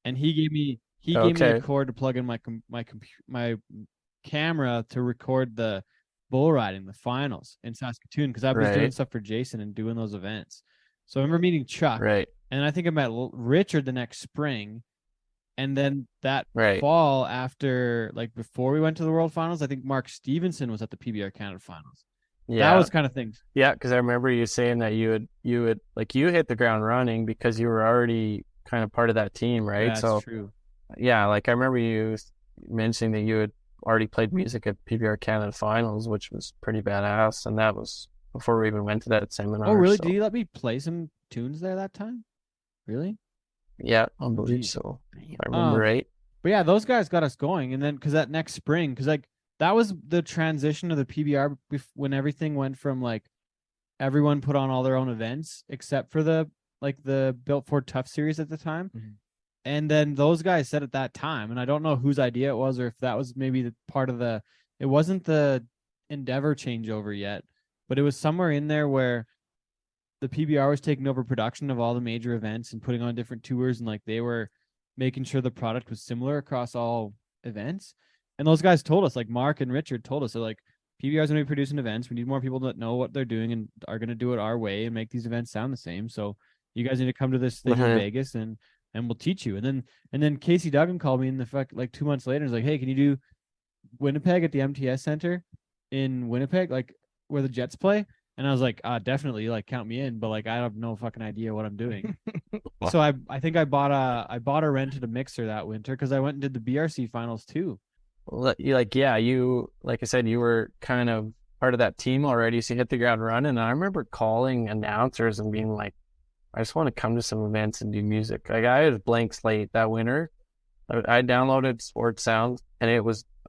and he gave me a cord to plug in my camera to record the bull riding, the finals in Saskatoon, because I was doing stuff for Jason and doing those events. So I remember meeting Chuck, and I think I met Richard the next spring. And then that fall after, like before we went to the World Finals, I think Mark Stevenson was at the PBR Canada Finals. Yeah, that was kind of things. Yeah, because I remember you saying that you would like you hit the ground running because you were already kind of part of that team, right? Yeah, that's true. Yeah, like I remember you mentioning that you had already played music at PBR Canada Finals, which was pretty badass, and that was before we even went to that seminar. Oh, really? So. Did you let me play some tunes there that time? Really? Yeah, I believe so. I remember right. But yeah, those guys got us going. And then because that next spring, because like that was the transition of the PBR when everything went from like everyone put on all their own events except for the Built Ford Tough series at the time. Mm-hmm. And then those guys said at that time, and I don't know whose idea it was or if that was maybe the part of it wasn't the Endeavor changeover yet, but it was somewhere in there where the PBR was taking over production of all the major events and putting on different tours, and like they were making sure the product was similar across all events. And those guys told us, like Mark and Richard told us, they're like, PBR is going to be producing events. We need more people that know what they're doing and are going to do it our way and make these events sound the same. So you guys need to come to this thing in Vegas and we'll teach you. And then Casey Duggan called me in like 2 months later and was like, hey, can you do Winnipeg at the MTS Center in Winnipeg, like where the Jets play? And I was like, definitely, like count me in, but like I have no fucking idea what I'm doing. So I think I bought a rented a mixer that winter because I went and did the BRC finals too. Well, like I said, you were kind of part of that team already, so you hit the ground running. And I remember calling announcers and being like, I just want to come to some events and do music. Like I had a blank slate that winter. I downloaded Sports Sound and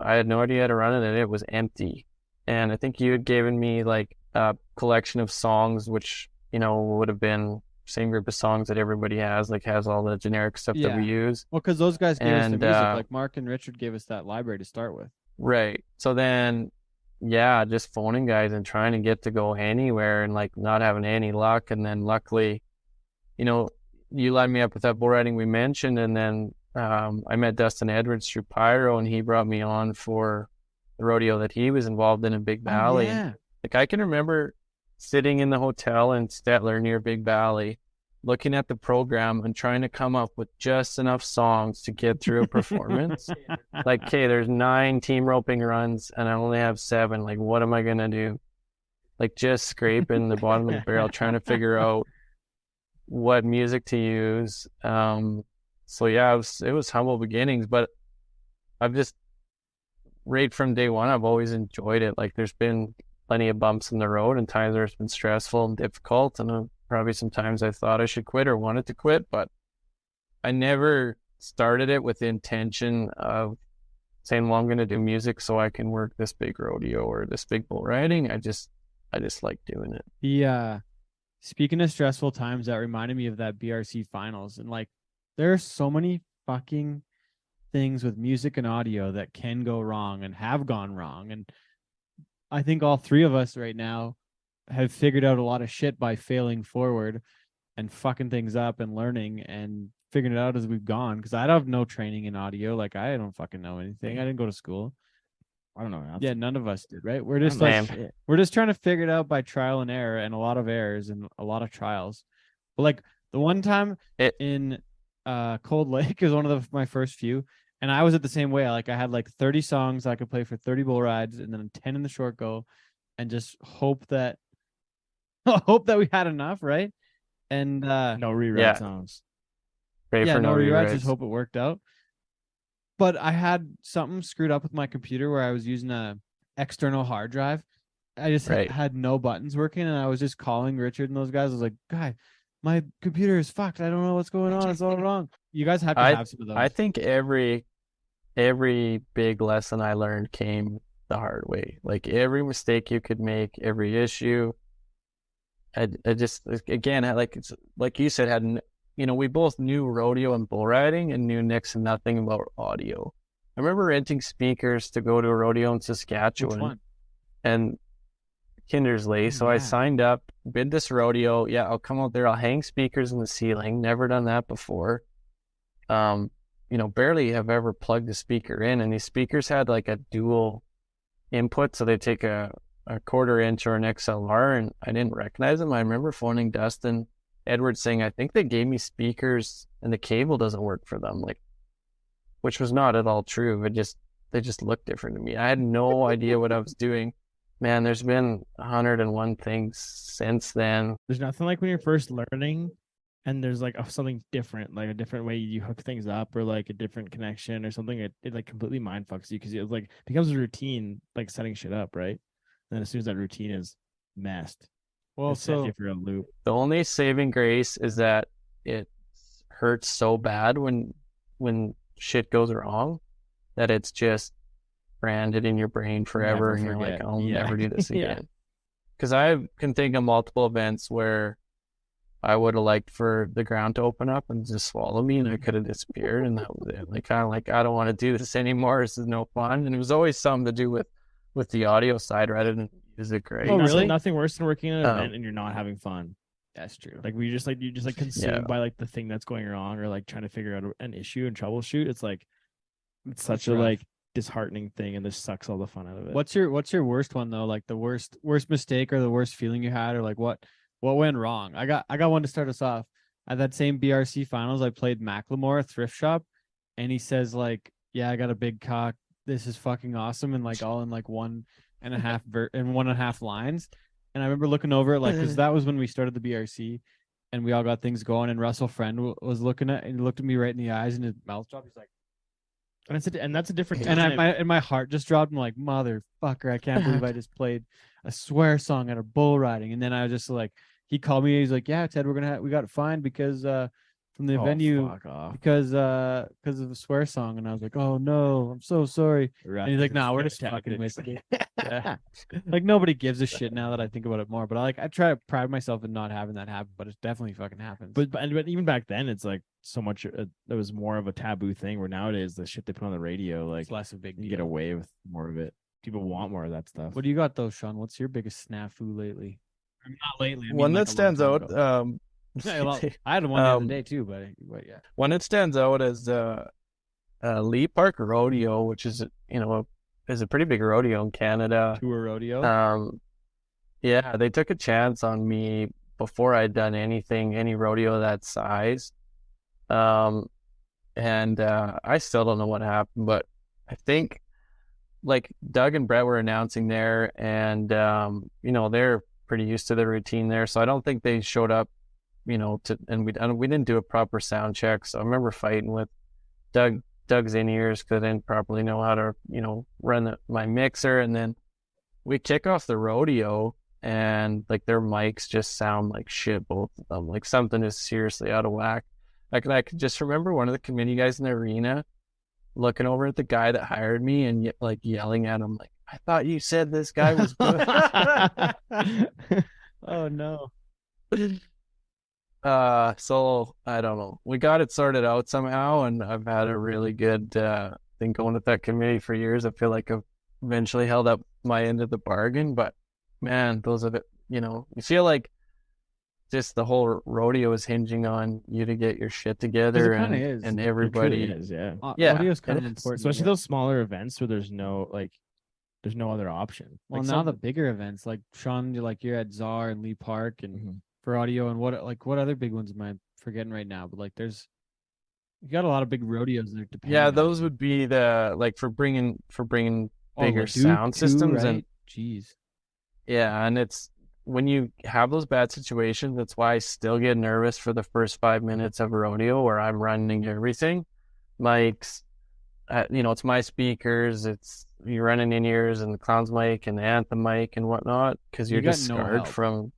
I had no idea how to run it and it was empty. And I think you had given me like a collection of songs, which, would have been same group of songs that everybody has all the generic stuff that we use. Well, because those guys gave us the music, like Mark and Richard gave us that library to start with. Right. So then, just phoning guys and trying to get to go anywhere and like not having any luck. And then luckily, you lined me up with that bull riding we mentioned. And then I met Dustin Edwards through Pyro and he brought me on for the rodeo that he was involved in Big Valley. Oh, yeah. Like I can remember sitting in the hotel in Stettler near Big Valley looking at the program and trying to come up with just enough songs to get through a performance. Like, okay, there's 9 team roping runs and I only have 7. Like, what am I gonna do? Like, just scraping the bottom of the barrel, trying to figure out what music to use. So yeah, it was humble beginnings, but I've just right from day one, I've always enjoyed it. Like, there's been plenty of bumps in the road and times where it's been stressful and difficult, and probably sometimes I thought I should quit or wanted to quit, but I never started it with the intention of saying, well, I'm going to do music so I can work this big rodeo or this big bull riding. I just like doing it. Yeah. Speaking of stressful times, that reminded me of that BRC finals. And like, there are so many fucking things with music and audio that can go wrong and have gone wrong. And I think all 3 of us right now have figured out a lot of shit by failing forward and fucking things up and learning and figuring it out as we've gone. Because I have no training in audio. Like, I don't fucking know anything. I didn't go to school. I don't know. Yeah, none of us did, right? We're just we're just trying to figure it out by trial and error and a lot of errors and a lot of trials. But like the one time in Cold Lake is one of my first few, and I was at the same way. Like, I had like 30 songs I could play for 30 bull rides and then 10 in the short go, and just hope that we had enough, right? And no rewrite songs. Pray for no rewrites. Just hope it worked out. But I had something screwed up with my computer where I was using a external hard drive. I just had no buttons working, and I was just calling Richard and those guys. I was like, "Guy, my computer is fucked. I don't know what's going on. It's all wrong." You guys have to have some of those. I think every big lesson I learned came the hard way. Like, every mistake you could make, every issue. I just, again, it's like you said, we both knew rodeo and bull riding and knew next to nothing about audio. I remember renting speakers to go to a rodeo in Saskatchewan. Which one? And Kindersley. So I signed up, bid this rodeo. Yeah, I'll come out there. I'll hang speakers in the ceiling. Never done that before. Barely have ever plugged a speaker in. And these speakers had like a dual input. So they take a 1/4 inch or an XLR, and I didn't recognize them. I remember phoning Dustin Edwards saying, I think they gave me speakers and the cable doesn't work for them, like, which was not at all true. They just looked different to me. I had no idea what I was doing. Man, there's been 101 things since then. There's nothing like when you're first learning and there's like something different, like a different way you hook things up or like a different connection or something. It like completely mind fucks you because it like becomes a routine, like setting shit up, right? And then as soon as that routine is messed, well, so if you're a loop. The only saving grace is that it hurts so bad when shit goes wrong that it's just branded in your brain forever, and you're like, I'll never do this again. Because I can think of multiple events where I would have liked for the ground to open up and just swallow me, and I could have disappeared, and that was it. Like, kind of like, I don't want to do this anymore. This is no fun. And it was always something to do with the audio side rather than music, right? Oh, really? Nothing worse than working at an event and you're not having fun. That's true. Like, you're just consumed by like the thing that's going wrong or like trying to figure out an issue and troubleshoot. It's like, it's such a like disheartening thing, and this sucks all the fun out of it. What's your worst one though? Like the worst mistake or the worst feeling you had, or like what went wrong? I got one to start us off. At that same BRC finals, I played Macklemore Thrift Shop, and he says like, "Yeah, I got a big cock. This is fucking awesome," and like all in like 1.5 lines. And I remember looking over it like, because that was when we started the BRC, and we all got things going. And Russell Friend was looking at, and he looked at me right in the eyes, and his mouth dropped. He's like. And that's a different time. And my heart just dropped. I'm like, motherfucker, I can't believe I just played a swear song at a bull riding. And then I was just like, he called me. He's like, yeah, Ted, we got fined because from the venue because of the swear song. And I was like, oh no, I'm so sorry. Right. And he's like, nah, we're just fucking with it. Yeah. Like, nobody gives a shit now that I think about it more. But I try to pride myself in not having that happen, but it definitely fucking happens. But even back then, it's like so much. There was more of a taboo thing. Where nowadays the shit they put on the radio, like, it's less of a big deal. You get away with more of it. People want more of that stuff. What do you got though, Shaun? What's your biggest snafu lately? Not lately. I mean, one that stands out. I had one the other day too, but yeah. One that stands out is Lee Park Rodeo, which is is a pretty big rodeo in Canada. Tour rodeo. Yeah, they took a chance on me before I'd done any rodeo that size. And I still don't know what happened, but I think like Doug and Brett were announcing there, and they're pretty used to the routine there, so I don't think they showed up, and we didn't do a proper sound check. So I remember fighting with Doug's in-ears because I didn't properly know how to run my mixer, and then we kick off the rodeo, and like their mics just sound like shit, both of them. Like something is seriously out of whack. Like I could just remember one of the committee guys in the arena looking over at the guy that hired me and like yelling at him, like, I thought you said this guy was good. Oh no. So I don't know. We got it sorted out somehow, and I've had a really good thing going with that committee for years. I feel like I've eventually held up my end of the bargain, but man, those are you feel like just the whole rodeo is hinging on you to get your shit together, and everybody is, yeah. Rodeo's kind of important, especially those smaller events where there's no other option. Well, now the bigger events, like Shaun, you're at Czar and Lee Park, and for audio, and what other big ones am I forgetting right now? But like, you got a lot of big rodeos that are dependent. Yeah, those would be the for bringing bigger sound systems, right? And jeez. Yeah, and it's when you have those bad situations, that's why I still get nervous for the first 5 minutes of a rodeo where I'm running everything. Mics, it's my speakers, it's you're running in-ears and the clown's mic and the anthem mic and whatnot, because you're just scarred from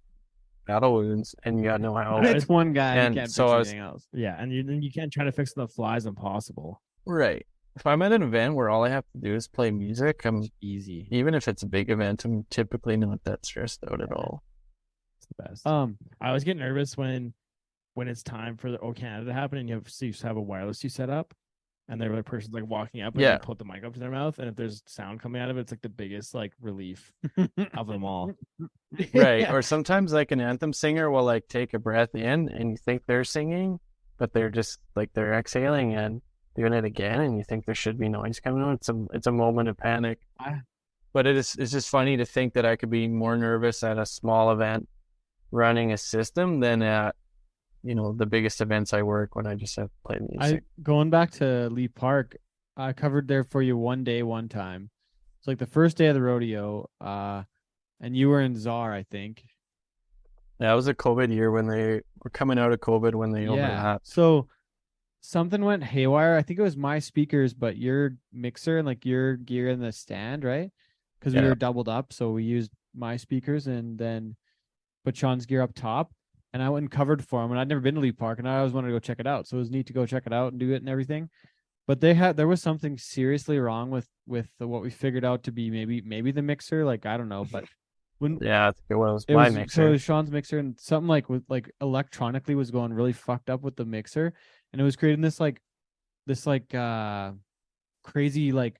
battle wounds and you got no help. It's one guy, and you can't fix anything else. Yeah, and you can't try to fix the fly is impossible. Right. If I'm at an event where all I have to do is play music, I'm easy. Even if it's a big event, I'm typically not that stressed out at all. It's the best. I always get nervous when it's time for the O Canada to happen, and you have a wireless you set up, and the other person's like walking up and they put the mic up to their mouth, and if there's sound coming out of it, it's like the biggest like relief of them all. Right. Or sometimes like an anthem singer will like take a breath in and you think they're singing, but they're just like they're exhaling and doing it again, and you think there should be noise coming out. It's a moment of panic. But it's just funny to think that I could be more nervous at a small event running a system than at the biggest events I work when I just have to play music. Going back to Lee Park, I covered there for you one day, one time. It's like the first day of the rodeo, and you were in Czar, I think. Yeah, it was a COVID year when they were coming out of COVID when they overlapped. So something went haywire. I think it was my speakers, but your mixer and like your gear in the stand, right? Because we were doubled up, so we used my speakers and then put Shaun's gear up top. And I went and covered for him, and I'd never been to Lee Park, and I always wanted to go check it out. So it was neat to go check it out and do it and everything. But there was something seriously wrong with what we figured out to be maybe the mixer. Like I don't know, but I think it was my mixer. So it was Shaun's mixer, and something like with like electronically was going really fucked up with the mixer, and it was creating this crazy like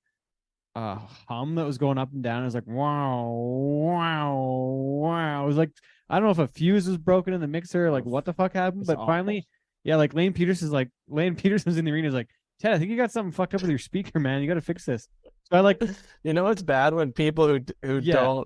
hum that was going up and down. It was like wow, wow, wow. It was like I don't know if a fuse was broken in the mixer, or like what the fuck happened. But finally, like Lane Peterson's in the arena is like, Ted, I think you got something fucked up with your speaker, man. You got to fix this. So I like, it's bad when people who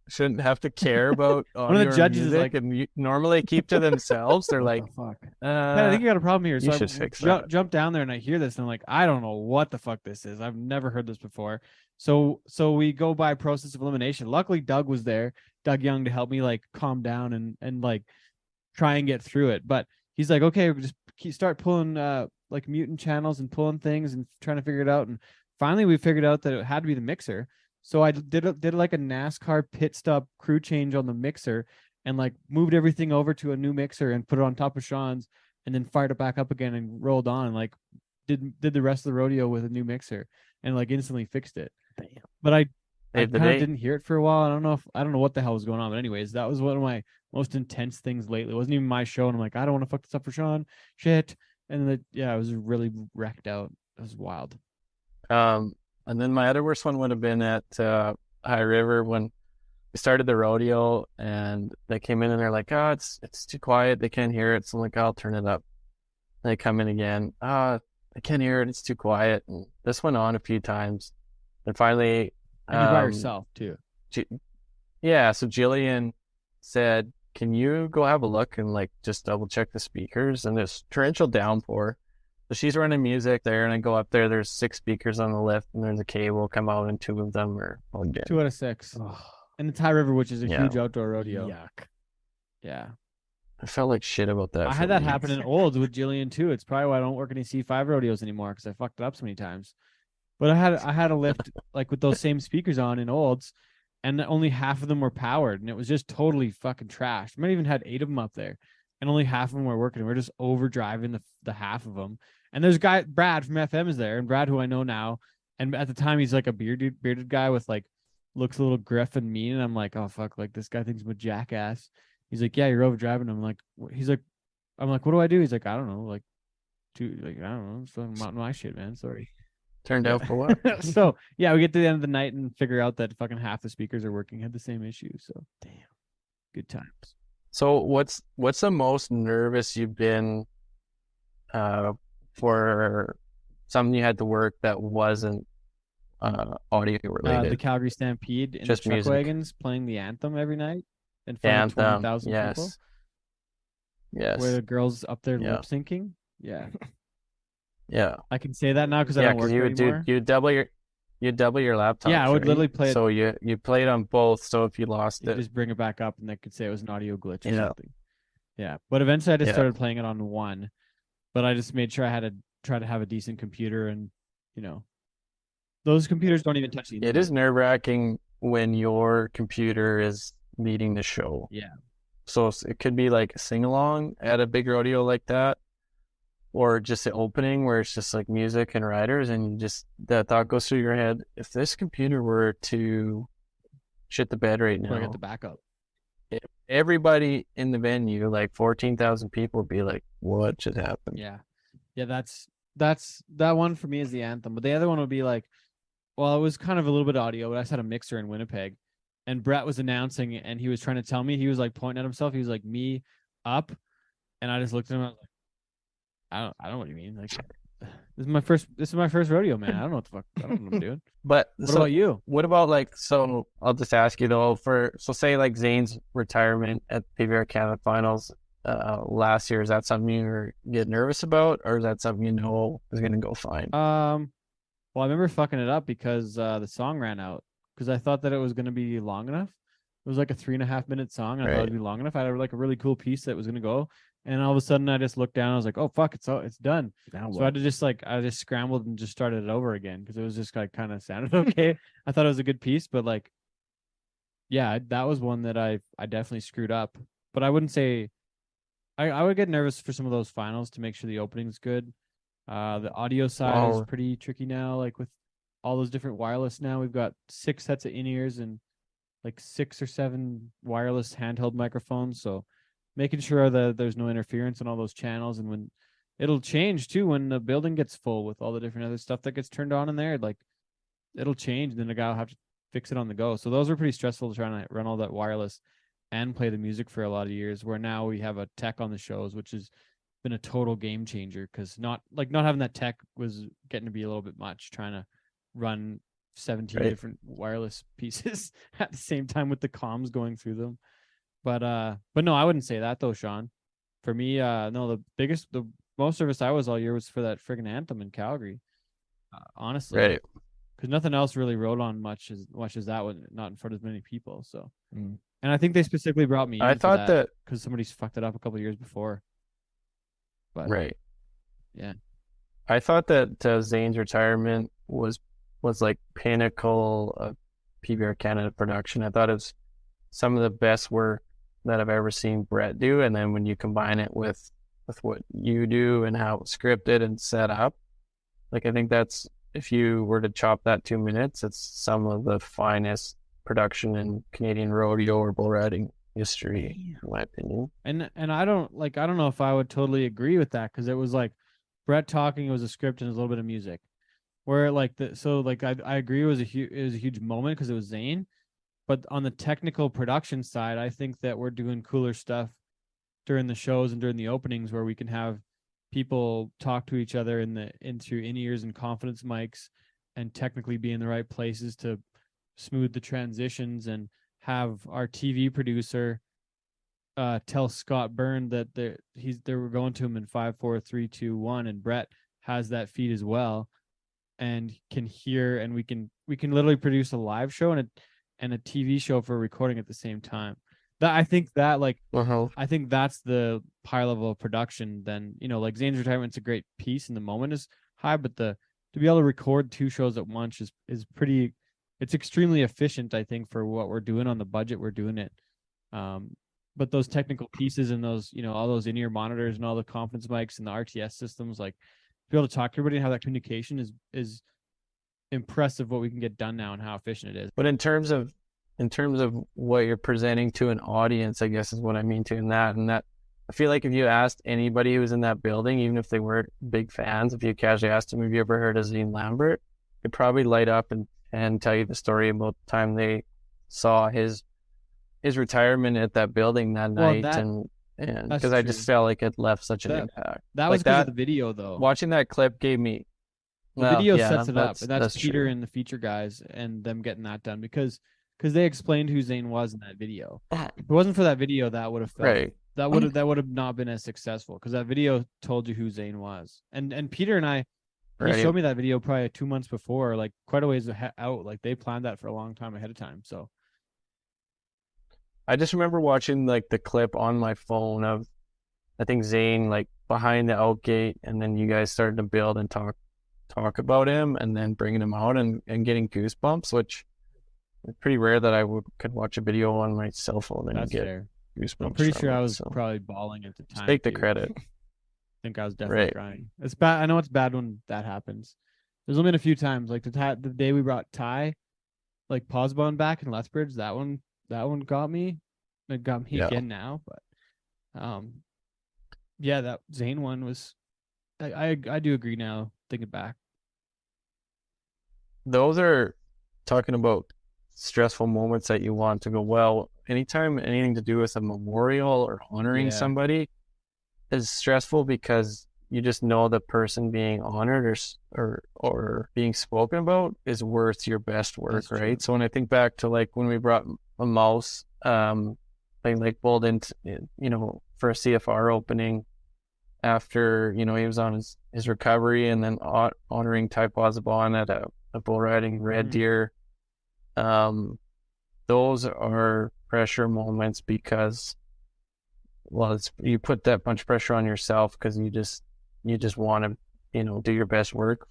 shouldn't have to care about one of the judges is like, and normally keep to themselves. They're like, fuck. I think you got a problem here. So you should fix that. Jump down there and I hear this and I'm like, I don't know what the fuck this is. I've never heard this before. So we go by process of elimination. Luckily, Doug was there, Doug Young, to help me like calm down and like try and get through it. But he's like, okay, just start pulling like mutant channels and pulling things and trying to figure it out. And finally, we figured out that it had to be the mixer. So I did like a NASCAR pit stop crew change on the mixer and like moved everything over to a new mixer and put it on top of Shaun's and then fired it back up again and rolled on and like did the rest of the rodeo with a new mixer and like instantly fixed it. Damn. But I kind of didn't hear it for a while. I don't know what the hell was going on. But anyways, that was one of my most intense things lately. It wasn't even my show. And I'm like, I don't want to fuck this up for Shaun. Shit. And I was really wrecked out. It was wild. And then my other worst one would have been at High River when we started the rodeo and they came in and they're like, oh, it's too quiet. They can't hear it. So I'm like, I'll turn it up. And they come in again. I can't hear it. It's too quiet. And this went on a few times. And finally... And you're by yourself too. So Jillian said, can you go have a look and like just double check the speakers? And there's torrential downpour. So she's running music there, and I go up there. There's 6 speakers on the lift, and there's a cable come out, and 2 of them are plugged in. 2 out of 6. And the Thai River, which is a huge outdoor rodeo. Yuck. Yeah. I felt like shit about that. I had that happen in Olds with Jillian too. It's probably why I don't work any C5 rodeos anymore, because I fucked it up so many times. But I had a lift like with those same speakers on in Olds, and only half of them were powered, and it was just totally fucking trashed. I might even had 8 of them up there, and only half of them were working. We're just overdriving the half of them. And there's Brad from FM is there, and Brad, who I know now, and at the time he's like a bearded guy with like looks a little gruff and mean, and I'm like, oh fuck, like this guy thinks I'm a jackass. He's like, yeah, you're overdriving. I'm like, what do I do? He's like, I don't know, like, I don't know, it's not my shit, man. Sorry. Turned out for what? So yeah, we get to the end of the night and figure out that fucking half the speakers are working, had the same issue. So damn, good times. So what's the most nervous you've been for something you had to work that wasn't audio related? The Calgary Stampede in Just the truck music. wagons playing the anthem every night in front of 20,000 people. Yes. Where the girls up there Yeah. lip syncing. Yeah. Yeah. I can say that now because I don't work there anymore. You double your laptop. Yeah, I would literally play it. So you played on both. So if you lost it, just bring it back up, and they could say it was an audio glitch or Yeah. something. Yeah, but eventually I just started playing it on one. But I just made sure I had to try to have a decent computer, and those computers don't even touch the internet. It is nerve-wracking when your computer is leading the show. Yeah. So it could be like a sing-along at a big rodeo like that, or just the opening where it's just like music and riders, and that thought goes through your head. If this computer were to shit the bed right now, I get the backup. Everybody in the venue, like 14,000 people, would be like, what just happened? Yeah. That's that one for me is the anthem. But the other one would be like, well, it was kind of a little bit audio, but I just had a mixer in Winnipeg, and Brett was announcing, and he was trying to tell me, he was like pointing at himself. He was like, me up. And I just looked at him. I was like, I don't know what you mean. Like, this is my first rodeo, man. I don't know what the fuck. I don't know what I'm doing. But what about you? What about like, so I'll just ask you though, say like Zane's retirement at PBR Canada Finals last year, is that something you get nervous about, or is that something is going to go fine? Well, I remember fucking it up because the song ran out, because I thought that it was going to be long enough. It was like a 3.5 minute song. And I thought it'd be long enough. I had like a really cool piece that was going to go. And all of a sudden I just looked down. I was like, oh, fuck, it's done. So I had to I just scrambled and just started it over again, because it was just like kind of sounded okay. I thought it was a good piece, but like, yeah, that was one that I definitely screwed up. But I wouldn't say, I would get nervous for some of those finals to make sure the opening's good. The audio side is pretty tricky now. Like with all those different wireless now, we've got 6 sets of in-ears and like 6 or 7 wireless handheld microphones. So making sure that there's no interference on all those channels, and when it'll change too, when the building gets full with all the different other stuff that gets turned on in there, like it'll change, and then the guy will have to fix it on the go. So those are pretty stressful, trying to run all that wireless and play the music for a lot of years, where now we have a tech on the shows, which has been a total game changer, because not having that tech was getting to be a little bit much, trying to run 17 different wireless pieces at the same time with the comms going through them. But no, I wouldn't say that though, Sean. For me, no, the most nervous I was all year was for that friggin' anthem in Calgary. Honestly, right, because nothing else really rode on much as that one, not in front of as many people. So, and I think they specifically brought me. I thought that because somebody's fucked it up a couple of years before. But yeah, I thought that Zane's retirement was like pinnacle of PBR Canada production. I thought it was some of the best work that I've ever seen Brett do, and then when you combine it with what you do and how it's scripted and set up, like I think that's, if you were to chop that 2 minutes, it's some of the finest production in Canadian rodeo or bull riding history, in my opinion. And I don't know if I would totally agree with that, because it was like Brett talking, it was a script and a little bit of music, where like I agree it was a huge moment because it was Zane. But on the technical production side, I think that we're doing cooler stuff during the shows and during the openings, where we can have people talk to each other into in-ears and confidence mics, and technically be in the right places to smooth the transitions, and have our TV producer tell Scott Byrne that they were going to him in 5, 4, 3, 2, 1, and Brett has that feed as well, and can hear, and we can literally produce a live show and a TV show for recording at the same time. That I think that like I think that's the high level of production. Then like Zane's retirement's a great piece and the moment is high, but to be able to record 2 shows at once is pretty. It's extremely efficient, I think, for what we're doing on the budget we're doing it. But those technical pieces and those, all those in-ear monitors and all the conference mics and the RTS systems, like to be able to talk to everybody and have that communication is impressive what we can get done now and how efficient it is. But in terms of what you're presenting to an audience, I guess is what I mean to in that. And that I feel like if you asked anybody who was in that building, even if they weren't big fans, if you casually asked them, have you ever heard of Zane Lambert? They'd probably light up and tell you the story about the time they saw his retirement at that building that night, and because I just felt like it left such an impact. That was because of the video, though. Watching that clip gave me the video sets it up, and that's Peter and the feature guys and them getting that done because they explained who Zane was in that video. If it wasn't for that video, that would have felt right. That would have not been as successful because that video told you who Zane was. And Peter and I, he showed me that video probably 2 months before, like quite a ways out. Like they planned that for a long time ahead of time. So I just remember watching like the clip on my phone of, I think Zane like behind the out gate, and then you guys started to build and talk about him, and then bringing him out and getting goosebumps, which is pretty rare that I could watch a video on my cell phone and get goosebumps. I'm pretty sure I was probably bawling at the time. Take the credit. I think I was definitely crying. It's bad. I know it's bad when that happens. There's only been a few times, like the day we brought Ty, like Posbon back in Lethbridge. That one got me. It got me again now, but that Zane one was. I do agree now. Thinking back, those are talking about stressful moments that you want to go well. Anytime anything to do with a memorial or honoring somebody is stressful because you just know the person being honored or being spoken about is worth your best work, right? So when I think back to like when we brought a mouse, like Bold into, for a CFR opening after, he was on his recovery, and then honoring Ty Posabon at a bull riding Red Deer. Those are pressure moments because, you put that much pressure on yourself because you just want to, do your best work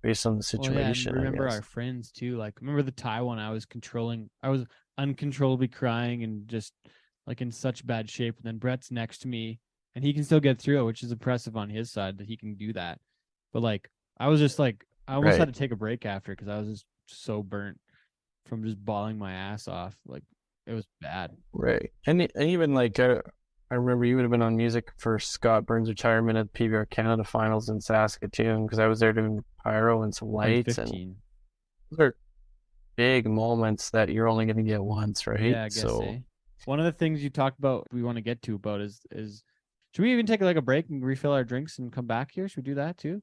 based on the situation. Remember our friends too. Like remember the Ty one, I was uncontrollably crying and just like in such bad shape. And then Brett's next to me and he can still get through it, which is impressive on his side that he can do that. But like, I was just like, I almost had to take a break after because I was just so burnt from just bawling my ass off. Like it was bad. Right. And even like, I remember you would have been on music for Scott Byrne's retirement at the PBR Canada finals in Saskatoon because I was there doing pyro and some lights. And those are big moments that you're only going to get once, right? Yeah, I guess so. One of the things you talked about, we want to get to about is should we even take like a break and refill our drinks and come back here? Should we do that too?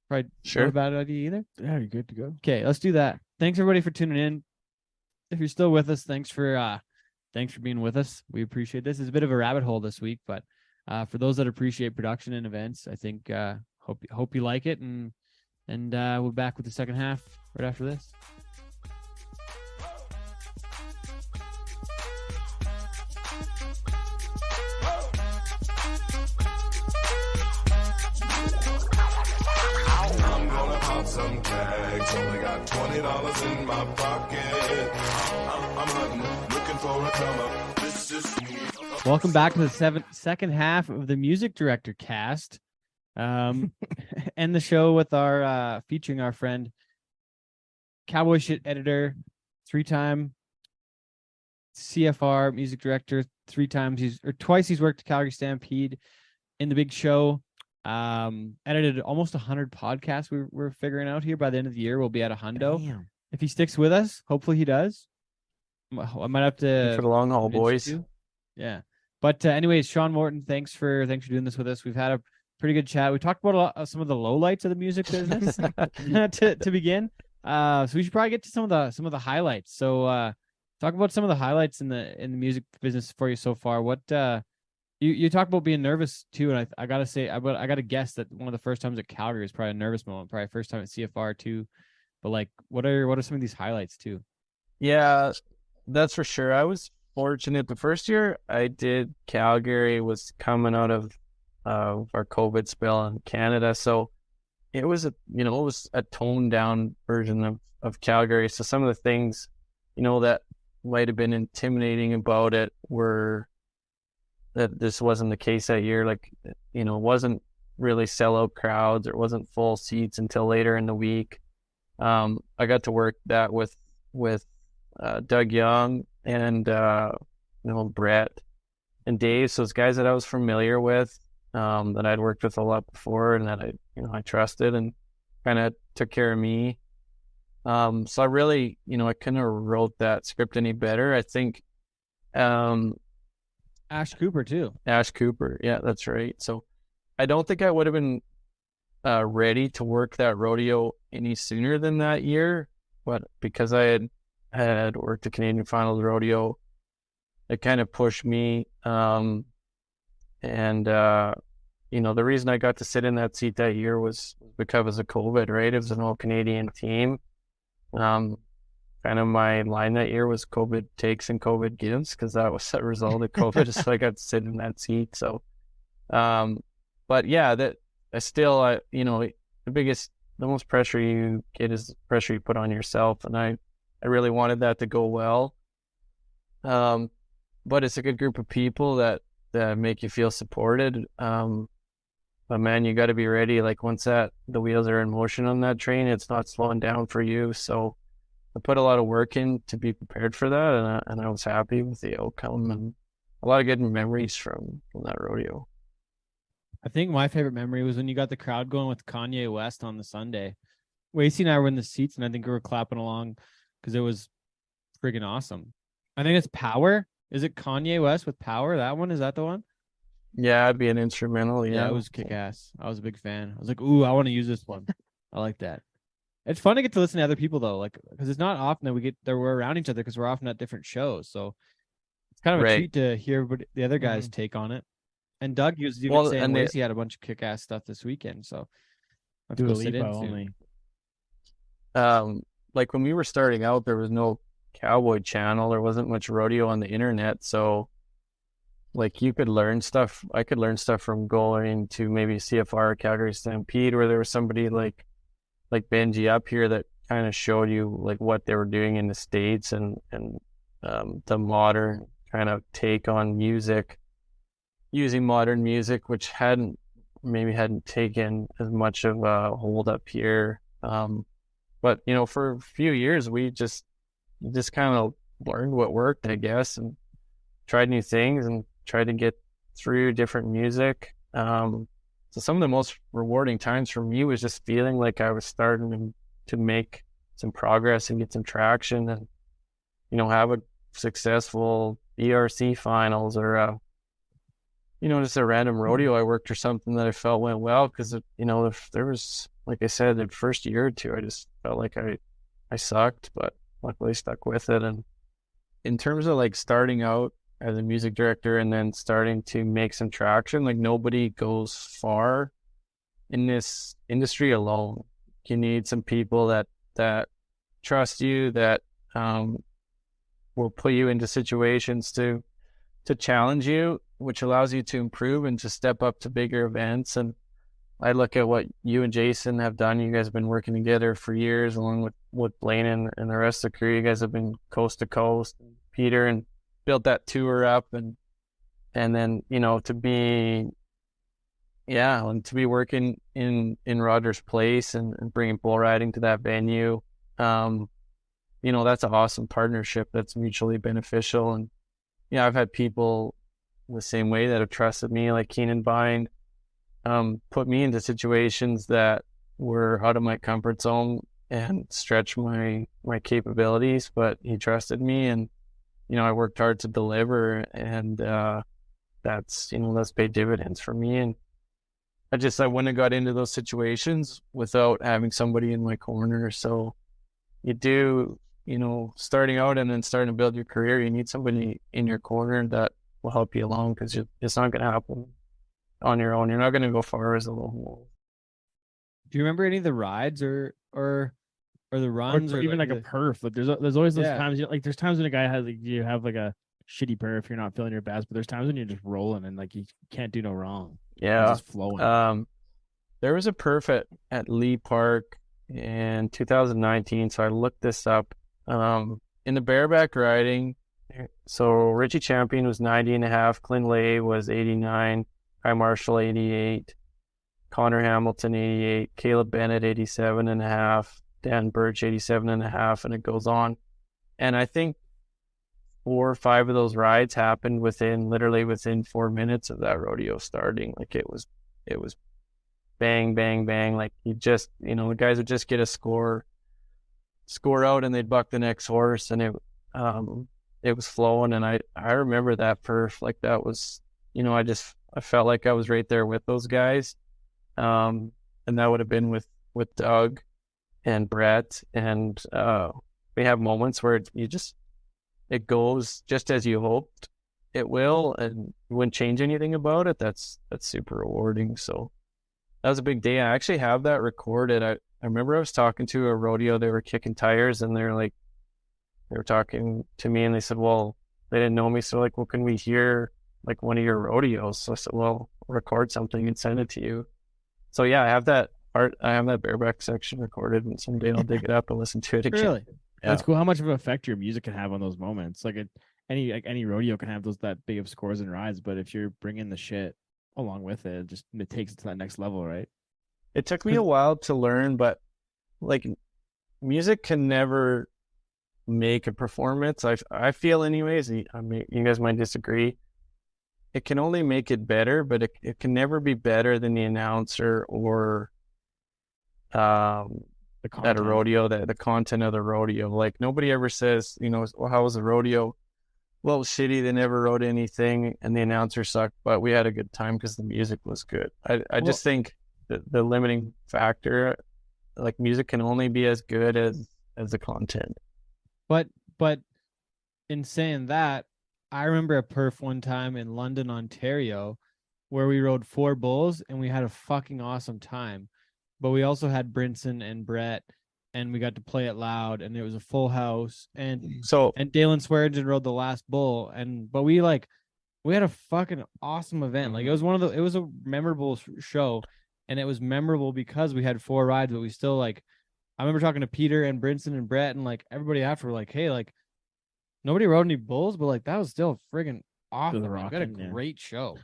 Probably not a bad idea either. Yeah, you're good to go. Okay, let's do that. Thanks everybody for tuning in. If you're still with us, thanks for being with us. We appreciate this. It's a bit of a rabbit hole this week, but for those that appreciate production and events, I think hope you like it, and we'll be back with the second half right after this. Some tags, only got $20 in my pocket. I'm hunting, looking for a come up. This is Welcome back to the second half of the Music Director cast, and the show with our featuring our friend, Cowboy Shit editor, 3-time CFR music director, twice he's worked at Calgary Stampede in the big show. Edited almost 100 podcasts. We're figuring out here by the end of the year we'll be at a hundo. Damn. If he sticks with us, hopefully he does. I might have to for the long haul, boys. Yeah, but anyways, Shaun Morton, thanks for doing this with us. We've had a pretty good chat. We talked about some of the lowlights of the music business to begin. So we should probably get to some of the highlights. So Talk about some of the highlights in the music business for you so far. What you talk about being nervous too, and I gotta say, I gotta guess that one of the first times at Calgary is probably a nervous moment, probably first time at CFR too. But like, what are some of these highlights too? Yeah, that's for sure. I was fortunate. The first year I did Calgary was coming out of our COVID spell in Canada, so it was a toned down version of Calgary. So some of the things, that might have been intimidating about it were that this wasn't the case that year. Like, it wasn't really sellout crowds. It wasn't full seats until later in the week. I got to work that with Doug Young and Brett and Dave. So it's guys that I was familiar with, that I'd worked with a lot before, and that I trusted and kind of took care of me. So I really, I couldn't have wrote that script any better. I think, Ash Cooper too. Ash Cooper. Yeah, that's right. So I don't think I would have been ready to work that rodeo any sooner than that year, but because I had worked the Canadian Finals rodeo, it kind of pushed me. And the reason I got to sit in that seat that year was because of COVID, right? It was an all Canadian team. Kind of my line that year was COVID takes and COVID gives, because that was the result of COVID. So I got to sit in that seat. So, but yeah, that I still, the most pressure you get is the pressure you put on yourself. And I really wanted that to go well. But it's a good group of people that make you feel supported. But man, you got to be ready. Like, once the wheels are in motion on that train, it's not slowing down for you. So I put a lot of work in to be prepared for that, and I was happy with the outcome, and a lot of good memories from that rodeo. I think my favorite memory was when you got the crowd going with Kanye West on the Sunday. Wacey and I were in the seats, and I think we were clapping along because it was friggin' awesome. I think it's Power. Is it Kanye West with Power? That one? Is that the one? Yeah, it'd be an instrumental. Yeah, it was kick-ass. I was a big fan. I was like, ooh, I want to use this one. I like that. It's fun to get to listen to other people though, like, because it's not often that we're around each other, because we're often at different shows. So it's kind of a treat to hear what the other guys take on it. And Doug was even saying Wacey had a bunch of kick-ass stuff this weekend, so I have to go sit in soon. Like when we were starting out, there was no Cowboy channel. There wasn't much rodeo on the internet, so like you could learn stuff. I could learn stuff from going to maybe CFR, Calgary Stampede, where there was somebody like Benji up here that kind of showed you like what they were doing in the States and the modern kind of take on music, using modern music, which hadn't taken as much of a hold up here. But for a few years we just kind of learned what worked, I guess, and tried new things and tried to get through different music. So some of the most rewarding times for me was just feeling like I was starting to make some progress and get some traction, and have a successful ERC finals, or just a random rodeo I worked or something that I felt went well. Because if there was, like I said, the first year or two, I just felt like I sucked, but luckily stuck with it. And in terms of like starting out as a music director and then starting to make some traction, like nobody goes far in this industry alone. You need some people that trust you, that will put you into situations to challenge you, which allows you to improve and to step up to bigger events. And I look at what you and Jason have done. You guys have been working together for years, along with Blaine and the rest of the crew. You guys have been coast to coast, Peter, and built that tour up, and then to be working in Rogers Place and bringing bull riding to that venue. That's an awesome partnership that's mutually beneficial. And I've had people the same way that have trusted me, like Keenan Bind, put me into situations that were out of my comfort zone and stretch my capabilities, but he trusted me, and I worked hard to deliver, and that's paid dividends for me. And I wouldn't have got into those situations without having somebody in my corner. So you do starting out and then starting to build your career, you need somebody in your corner that will help you along, because it's not going to happen on your own. You're not going to go far as a lone wolf. Do you remember any of the rides or the runs or even like a perf? Like there's always those times, like there's times when a guy has, like, you have like a shitty perf, you're not feeling your best, but there's times when you're just rolling and like you can't do no wrong. Yeah. It's just flowing. There was a perf at Lee Park in 2019, so I looked this up. In the bareback riding, so Richie Champion was 90.5, Clint Lay was 89, Kai Marshall 88, Connor Hamilton 88, Caleb Bennett 87.5, Dan Birch 87.5, and it goes on. And I think 4 or 5 of those rides happened literally within 4 minutes of that rodeo starting. Like it was bang, bang, bang. Like you just, the guys would just get a score out and they'd buck the next horse, and it was flowing. And I remember that perf, like that was, I felt like I was right there with those guys. And that would have been with Doug and Brett. And we have moments where it goes just as you hoped it will, and you wouldn't change anything about it. That's super rewarding. So that was a big day. I actually have that recorded. I remember I was talking to a rodeo, they were kicking tires, and they were talking to me, and they said, well, they didn't know me. So like, well, can we hear like one of your rodeos? So I said, well, record something and send it to you. So yeah, I have that bareback section recorded, and someday I'll dig it up and listen to it again. Really? Yeah. That's cool how much of an effect your music can have on those moments. Like any rodeo can have that big of scores and rides, but if you're bringing the shit along with it, it takes it to that next level, right? It took me a while to learn, but like music can never make a performance. I feel anyways, I mean, you guys might disagree. It can only make it better, but it can never be better than the announcer or at a rodeo, the content of the rodeo. Like nobody ever says, well, how was the rodeo? Well, it was shitty. They never wrote anything, and the announcer sucked, but we had a good time because the music was good. I just think that the limiting factor, like music can only be as good as the content. But in saying that, I remember a perf one time in London, Ontario, where we rode 4 bulls and we had a fucking awesome time. But we also had Brinson and Brett, and we got to play it loud, and it was a full house. And Dalen Swearingen rode the last bull, but we had a fucking awesome event. Like it was a memorable show, and it was memorable because we had 4 rides, but we still I remember talking to Peter and Brinson and Brett and like everybody after, like, hey, like nobody rode any bulls, but like that was still friggin' awesome. We had a great show.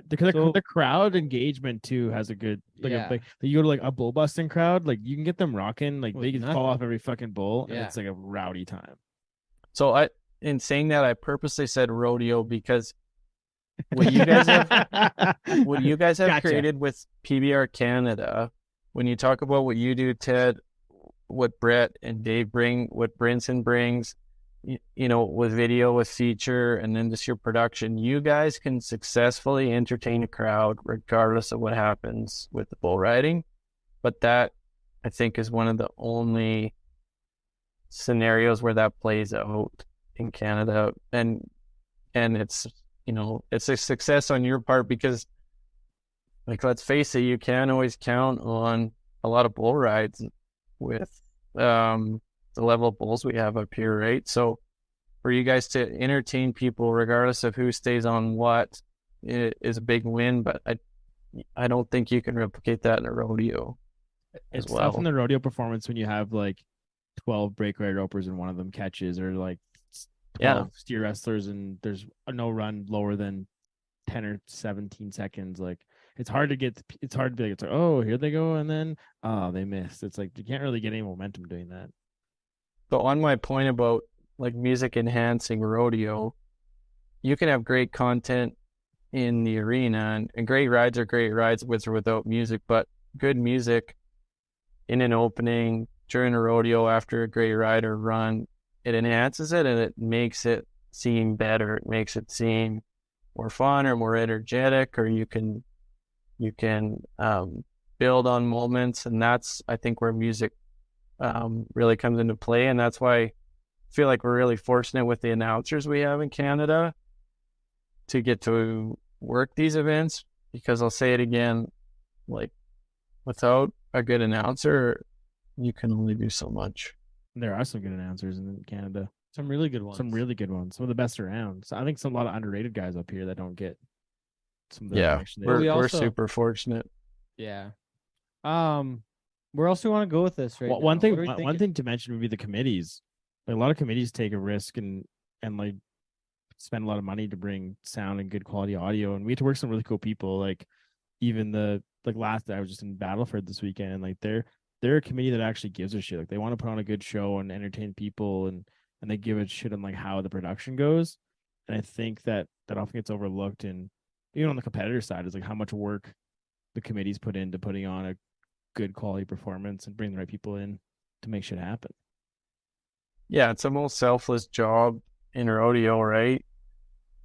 The crowd engagement too has a good you go to like a bull busting crowd, like you can get them rocking, like they can fall off every fucking bull, and it's like a rowdy time. So in saying that, I purposely said rodeo because what you guys have created with PBR Canada, when you talk about what you do, Ted, what Brett and Dave bring, what Brinson brings, with video, with feature, and then just your production, you guys can successfully entertain a crowd regardless of what happens with the bull riding. But that, I think, is one of the only scenarios where that plays out in Canada. And it's, it's a success on your part because, like, let's face it, you can't always count on a lot of bull rides with the level of bulls we have up here, right? So for you guys to entertain people regardless of who stays on what is a big win, but I don't think you can replicate that in a rodeo. It's tough in the rodeo performance when you have like 12 break ride ropers and one of them catches, or like 12 steer wrestlers and there's no run lower than 10 or 17 seconds. Like it's hard to be like, it's like, oh, here they go, and then they missed. It's like you can't really get any momentum doing that. So on my point about like music enhancing rodeo, you can have great content in the arena, and great rides are great rides with or without music, but good music in an opening, during a rodeo, after a great ride or run, it enhances it and it makes it seem better. It makes it seem more fun or more energetic, or you can build on moments, and that's, I think, where music really comes into play. And that's why feel like we're really fortunate with the announcers we have in Canada to get to work these events, because I'll say it again, like without a good announcer, you can only do so much. There are some good announcers in Canada. Some really good ones. Some really good ones. Some of the best around. So I think a lot of underrated guys up here that don't get some of the action. We're super fortunate. Yeah. Where else do we want to go with this? One thing to mention would be the committees. Like, a lot of committees take a risk and like spend a lot of money to bring sound and good quality audio, and we had to work with some really cool people. Like even last I was just in Battleford this weekend, and like they're a committee that actually gives a shit. Like they want to put on a good show and entertain people, and they give a shit on like how the production goes. And I think that often gets overlooked, and even on the competitor side is like how much work the committees put into putting on a good quality performance and bring the right people in to make shit happen. Yeah, it's a most selfless job in rodeo, right?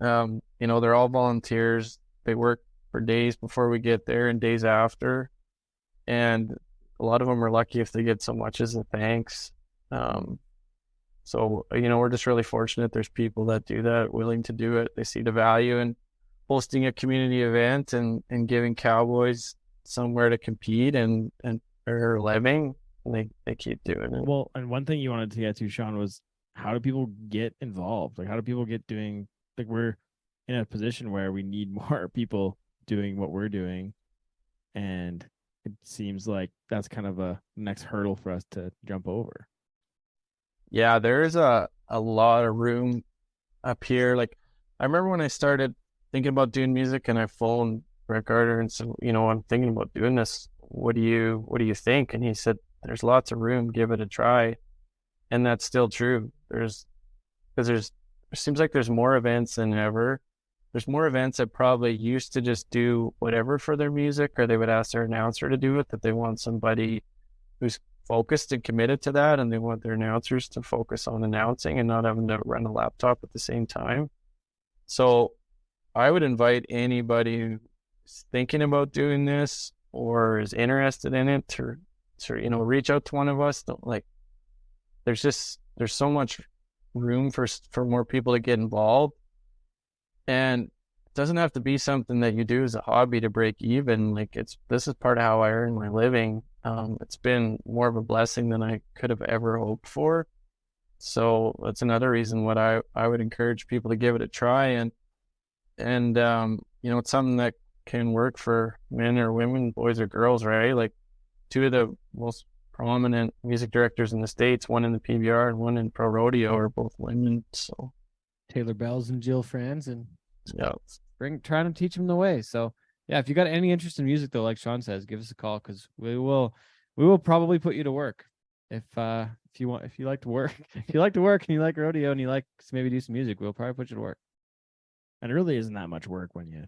They're all volunteers. They work for days before we get there and days after, and a lot of them are lucky if they get so much as a thanks. So we're just really fortunate there's people that do that, willing to do it. They see the value in hosting a community event and giving cowboys somewhere to compete and earn a living. And they keep doing it. Well, and one thing you wanted to get to, Shaun, was how do people get involved? Like, how do people get doing? Like, we're in a position where we need more people doing what we're doing, and it seems like that's kind of a next hurdle for us to jump over. Yeah, there's a lot of room up here. Like, I remember when I started thinking about doing music, and I phoned Brett Carter and said, I'm thinking about doing this. What do you think? And he said, there's lots of room, give it a try. And that's still true. It seems like there's more events than ever. There's more events that probably used to just do whatever for their music, or they would ask their announcer to do it, that they want somebody who's focused and committed to that, and they want their announcers to focus on announcing and not having to run a laptop at the same time. So I would invite anybody who's thinking about doing this or is interested in it to reach out to one of us. There's so much room for more people to get involved, and it doesn't have to be something that you do as a hobby to break even. Like, this is part of how I earn my living. It's been more of a blessing than I could have ever hoped for. So that's another reason what I would encourage people to give it a try, and it's something that can work for men or women, boys or girls, right? Like, two of the most prominent music directors in the States, one in the PBR and one in Pro Rodeo, are both women. So Taylor Bells and Jill Franz, and yeah, trying to teach them the way. So yeah, if you got any interest in music though, like Shaun says, give us a call, because we will probably put you to work. If you like to work, if you like to work and you like rodeo and you like to maybe do some music, we'll probably put you to work. And it really isn't that much work when you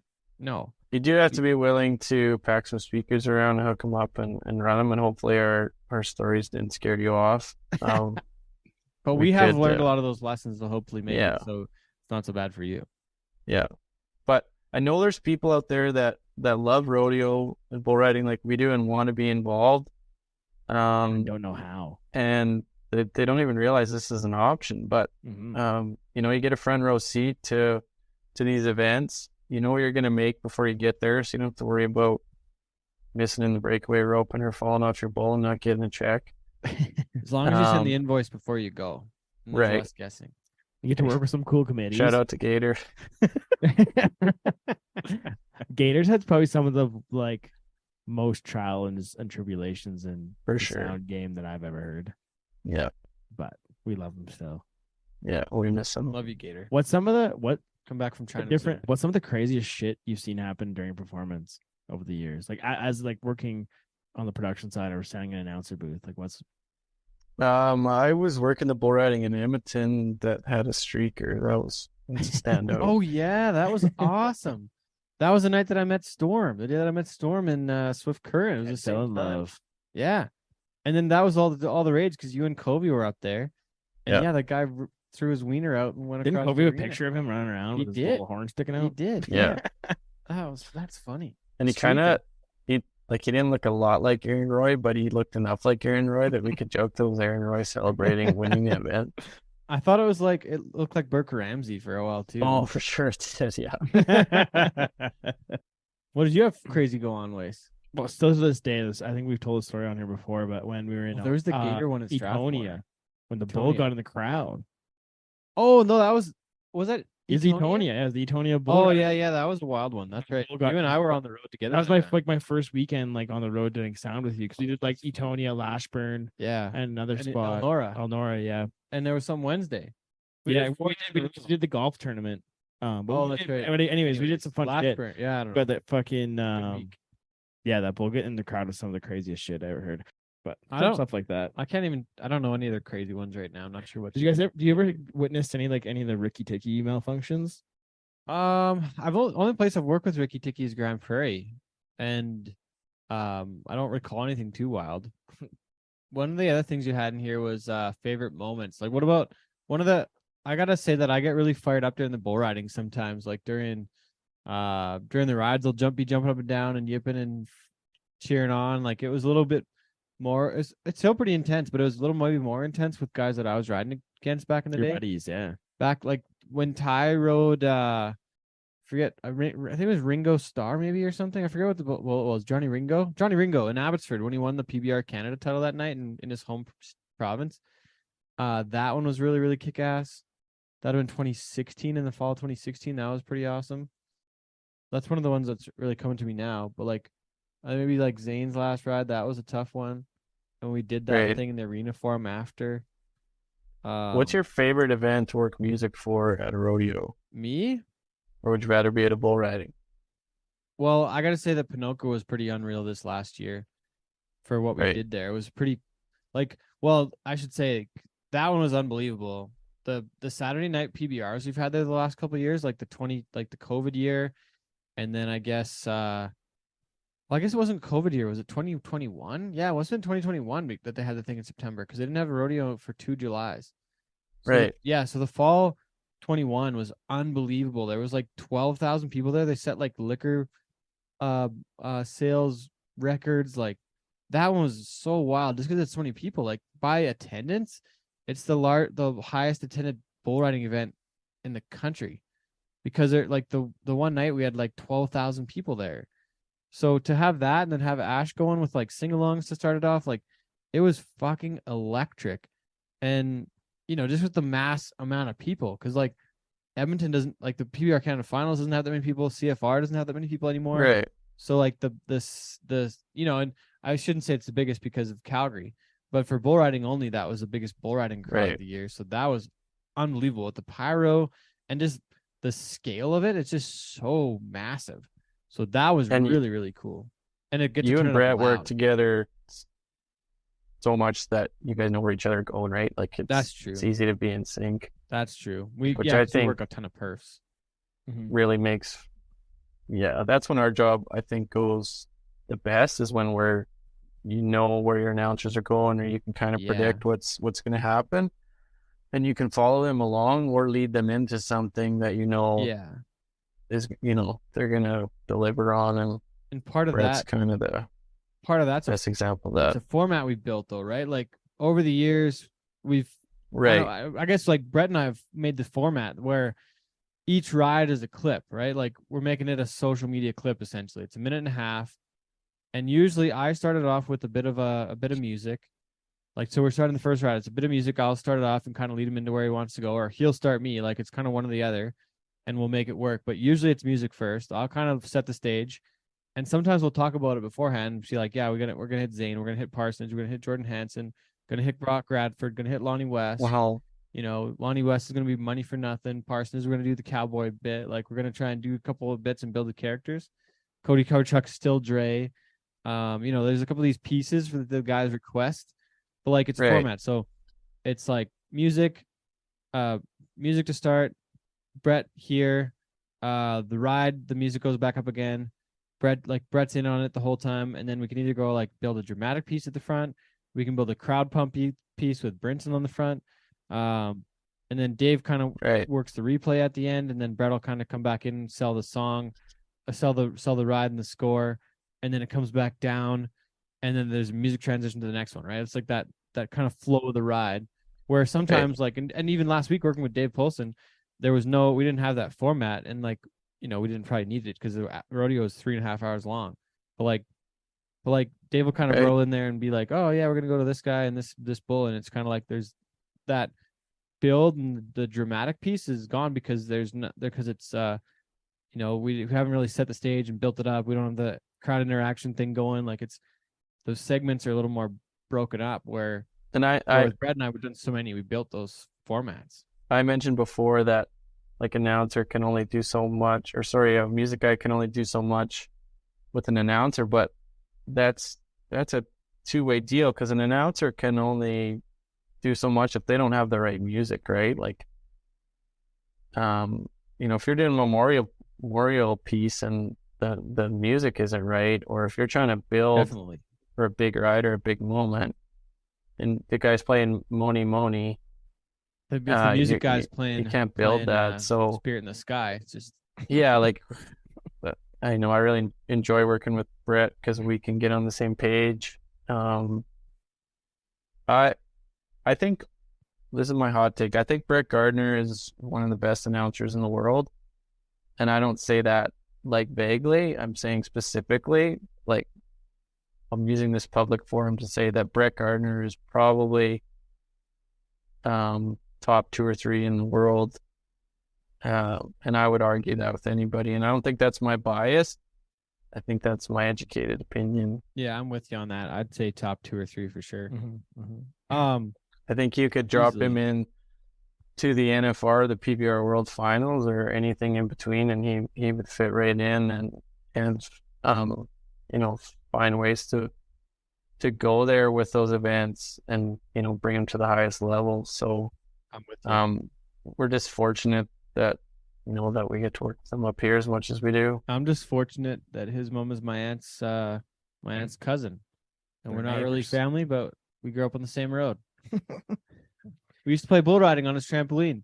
do have to be willing to pack some speakers around and hook them up and run them, and hopefully our stories didn't scare you off. But we have learned a lot of those lessons to hopefully make it so it's not so bad for you. Yeah. But I know there's people out there that love rodeo and bull riding like we do and want to be involved. Don't know how. And they don't even realize this is an option. But, you get a front row seat to these events. You know what you're going to make before you get there, so you don't have to worry about missing in the breakaway rope or falling off your bull and not getting a check. As long as you send the invoice before you go. Right. Less guessing. You get to work with some cool committees. Shout out to Gator. Gators had probably some of the most trials and tribulations in the sound game that I've ever heard. Yeah. But we love them still. Yeah, we miss them. Love you, Gator. Come back from China. What's some of the craziest shit you've seen happen during performance over the years? Like, as working on the production side or standing in an announcer booth, what's... I was working the bull riding in Edmonton that had a streaker. That's a standout. Oh yeah, that was awesome. That was the night that I met Storm. The day that I met Storm in Swift Current. It was so in love. Yeah, and then that was all the rage because you and Kobe were up there. And yeah, that guy threw his wiener out and went. Didn't Kobe have a picture of him running around with his little horn sticking out? He did. Yeah. That's funny. And he didn't look a lot like Aaron Roy, but he looked enough like Aaron Roy that we could joke that it was Aaron Roy celebrating winning the event. I thought it was like it looked like Burke Ramsey for a while too. Oh, for sure it says, yeah. What did you have crazy go on, Wace? Well, still to this day, I think we've told the story on here before, but when we were in there was the Gator one in Etonia, Strathmore. when the bull Etonia. got in the crowd. Oh no, that was that It's Etonia. Yeah, the Etonia bull. Oh yeah, that was a wild one. That's right. You and I were on the road together. That was my first weekend like on the road doing sound with you because we did like Etonia, Lashburn, yeah, and another and spot, Elnora, yeah. And there was some Wednesday. We did the golf tournament. That's right. Anyways, we did some fun shit. Yeah, I don't know. But that fucking that bull get in the crowd was some of the craziest shit I ever heard. But stuff like that. I don't know any other crazy ones right now. I'm not sure what. Did you guys do you ever witness any of the Ricky Ticky malfunctions? I've only place I've worked with Ricky Ticky is Grand Prairie, and I don't recall anything too wild. One of the other things you had in here was favorite moments. Like, what about one of the? I gotta say that I get really fired up during the bull riding sometimes. Like during the rides, I'll be jumping up and down and yipping and cheering on. Like it was a little bit more. It's still pretty intense, but it was a little maybe more intense with guys that I was riding against back in the day. Buddies, yeah. Back like when Ty rode, I think it was Ringo Starr maybe or something. I forget what it was. Johnny Ringo in Abbotsford when he won the PBR Canada title that night in his home province. That one was really, really kick ass. That would have been 2016 in the fall of 2016. That was pretty awesome. That's one of the ones that's really coming to me now. But like maybe like Zane's last ride, that was a tough one. And we did that thing in the arena for him after. What's your favorite event to work music for at a rodeo? Me? Or would you rather be at a bull riding? Well, I gotta say that Pinocchio was pretty unreal this last year for what we did there. It was pretty I should say that one was unbelievable. The Saturday night PBRs we've had there the last couple of years, like the COVID year, and then I guess I guess it wasn't COVID year. Was it 2021? Yeah, it was in 2021 that they had the thing in September because they didn't have a rodeo for 2 Julys. So, yeah, so the fall 21 was unbelievable. There was like 12,000 people there. They set like liquor sales records. Like that one was so wild just because it's so many people. Like by attendance, it's the highest attended bull riding event in the country because they're like the one night we had like 12,000 people there. So to have that and then have Ash going with like sing-alongs to start it off, like it was fucking electric. And, just with the mass amount of people, because like Edmonton doesn't, like the PBR Canada Finals doesn't have that many people. CFR doesn't have that many people anymore. Right. So like the and I shouldn't say it's the biggest because of Calgary, but for bull riding only, that was the biggest bull riding crowd of the year. So that was unbelievable with the pyro and just the scale of it. It's just so massive. So that was really, really cool. And it gets you and Brett work together so much that you guys know where each other are going, right? Like that's true. It's easy to be in sync. That's true. I think work a ton of perfs. Really makes, that's when our job I think goes the best is when where your announcers are going, or you can kind of predict what's going to happen, and you can follow them along or lead them into something that is they're gonna deliver on, and part of that's kind of the best example of that. It's a format we've built though, right? Like over the years we've I guess like Brett and I have made the format where each ride is a clip, right? Like we're making it a social media clip essentially. It's a minute and a half, and usually I started off with a bit of music. Like so we're starting the first ride, it's a bit of music. I'll start it off and kind of lead him into where he wants to go, or he'll start me. Like it's kind of one or the other. And we'll make it work. But usually it's music first. I'll kind of set the stage. And sometimes we'll talk about it beforehand. Be like, yeah, we're gonna hit Zane, we're gonna hit Parsons, we're gonna hit Jordan Hansen, gonna hit Brock Radford, gonna hit Lonnie West. Wow. Lonnie West is gonna be money for nothing. Parsons, we're gonna do the cowboy bit. Like we're gonna try and do a couple of bits and build the characters. Cody Kowchuk's still Dre. There's a couple of these pieces for the guys' request. But like it's a format. So it's like music to start. Brett here, the ride, the music goes back up again. Brett's in on it the whole time, and then we can either go like build a dramatic piece at the front, we can build a crowd pump piece with Brinson on the front, and then Dave kind of works the replay at the end, and then Brett will kind of come back in and sell the song, sell the ride and the score, and then it comes back down, and then there's a music transition to the next one, right? It's like that kind of flow of the ride. Where sometimes like and even last week working with Dave Polson, we didn't have that format, and like we didn't probably need it because the rodeo is 3.5 hours long. But Dave will kind of roll in there and be like, oh yeah, we're gonna go to this guy and this bull, and it's kind of like there's that build, and the dramatic piece is gone because it's we haven't really set the stage and built it up. We don't have the crowd interaction thing going. Like those segments are a little more broken up where with Brett and I, we've done so many, we built those formats. I mentioned before that like announcer can only do so much, or sorry, a music guy can only do so much with an announcer, but that's a two-way deal because an announcer can only do so much if they don't have the right music, right? Like, if you're doing a memorial piece and the music isn't right, or if you're trying to build for a big ride or a big moment, and the guy's playing Moni, the music guy's playing, you can't build that. So Spirit in the Sky, it's just yeah, like I know I really enjoy working with Brett because we can get on the same page. I think this is my hot take. I think Brett Gardner is one of the best announcers in the world, and I don't say that like vaguely. I'm saying specifically, like I'm using this public forum to say that Brett Gardner is probably top 2 or 3 in the world. And I would argue that with anybody. And I don't think that's my bias. I think that's my educated opinion. Yeah, I'm with you on that. I'd say top 2 or 3 for sure. Mm-hmm, mm-hmm. I think you could drop him in to the NFR, the PBR World Finals, or anything in between, and he would fit right in and find ways to go there with those events and bring them to the highest level. So I'm with you. We're just fortunate that that we get to work with them up here as much as we do. I'm just fortunate that his mom is my aunt's cousin, and we're not really family, but we grew up on the same road. We used to play bull riding on his trampoline.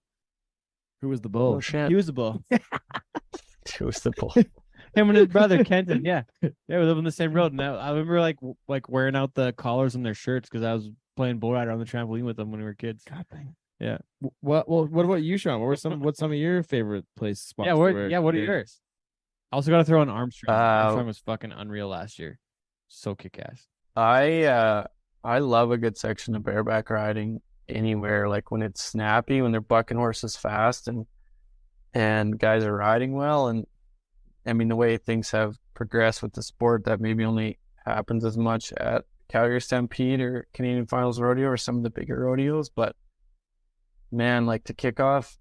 Who was the bull? Oh, shit. He was the bull. Who was the bull? Him and his brother Kenton. Yeah, we live on the same road. And I remember like wearing out the collars on their shirts because I was playing bull rider on the trampoline with them when we were kids. God dang. Yeah. What about you, Shaun? What's some of your favorite place spots? What are yours? I also got to throw in Armstrong. Armstrong was fucking unreal last year. So kick ass. I love a good section of bareback riding anywhere. Like when it's snappy, when they're bucking horses fast, and guys are riding well. And I mean, the way things have progressed with the sport, that maybe only happens as much at Calgary Stampede or Canadian Finals Rodeo or some of the bigger rodeos, but man, like to kick off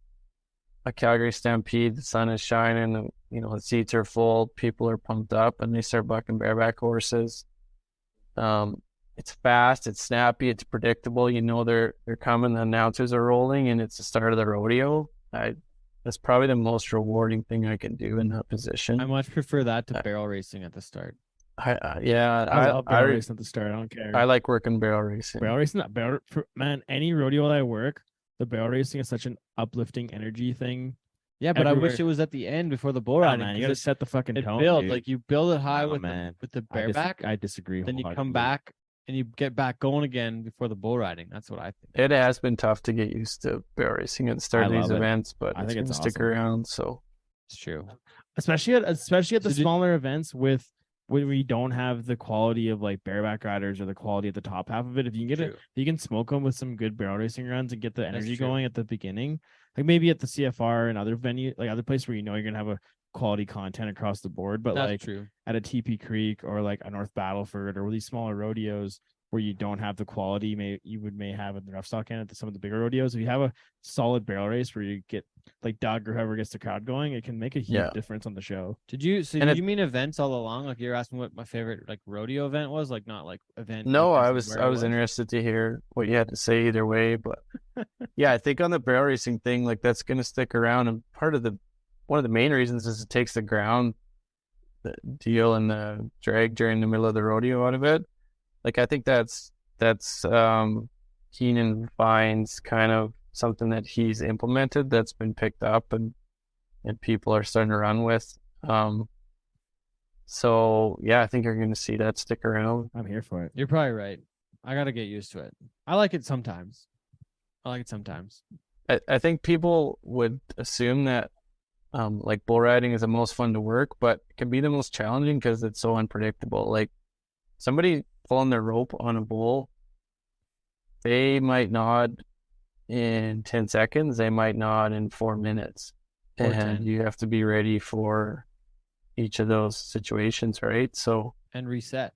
a Calgary Stampede, the sun is shining, and the seats are full, people are pumped up, and they start bucking bareback horses. It's fast, it's snappy, it's predictable. They're coming, the announcers are rolling, and it's the start of the rodeo. That's probably the most rewarding thing I can do in that position. I much prefer that to barrel racing at the start. I love barrel racing at the start. I don't care. I like working barrel racing. Man, any rodeo that I work, the barrel racing is such an uplifting energy thing. Yeah, but everywhere. I wish it was at the end before the bull riding. Man, you gotta set the fucking tone. You build it high with the bareback. I disagree. Then you come back and you get back going again before the bull riding. That's what I think. It has been tough to get used to barrel racing at the start of these events, but I think it's stick around. So it's true, especially at the smaller events when we don't have the quality of like bareback riders or the quality at the top half of it. If you can you can smoke them with some good barrel racing runs and get the energy going at the beginning, like maybe at the CFR and other venue, like other place where you're gonna have a quality content across the board. But that's at a TP Creek or like a North Battleford or these smaller rodeos where you don't have the quality you may have in the rough stock end at some of the bigger rodeos. If you have a solid barrel race where you get like Doug or whoever gets the crowd going, it can make a huge difference on the show. Did you mean events all along? Like you're asking what my favorite like rodeo event was, like not like event. No, I was interested to hear what you had to say either way, but yeah, I think on the barrel racing thing, like that's gonna stick around, and one of the main reasons is it takes the ground deal and the drag during the middle of the rodeo out of it. Like I think that's Keenan finds kind of something that he's implemented that's been picked up and people are starting to run with. So yeah, I think you're going to see that stick around. I'm here for it. You're probably right. I got to get used to it. I like it sometimes. I like it sometimes. I think people would assume that like bull riding is the most fun to work, but it can be the most challenging because it's so unpredictable. Like somebody pulling their rope on a bull, they might nod in 10 seconds, they might nod in 4 minutes. Or And 10. you have to be ready for each of those situations, right? So And reset.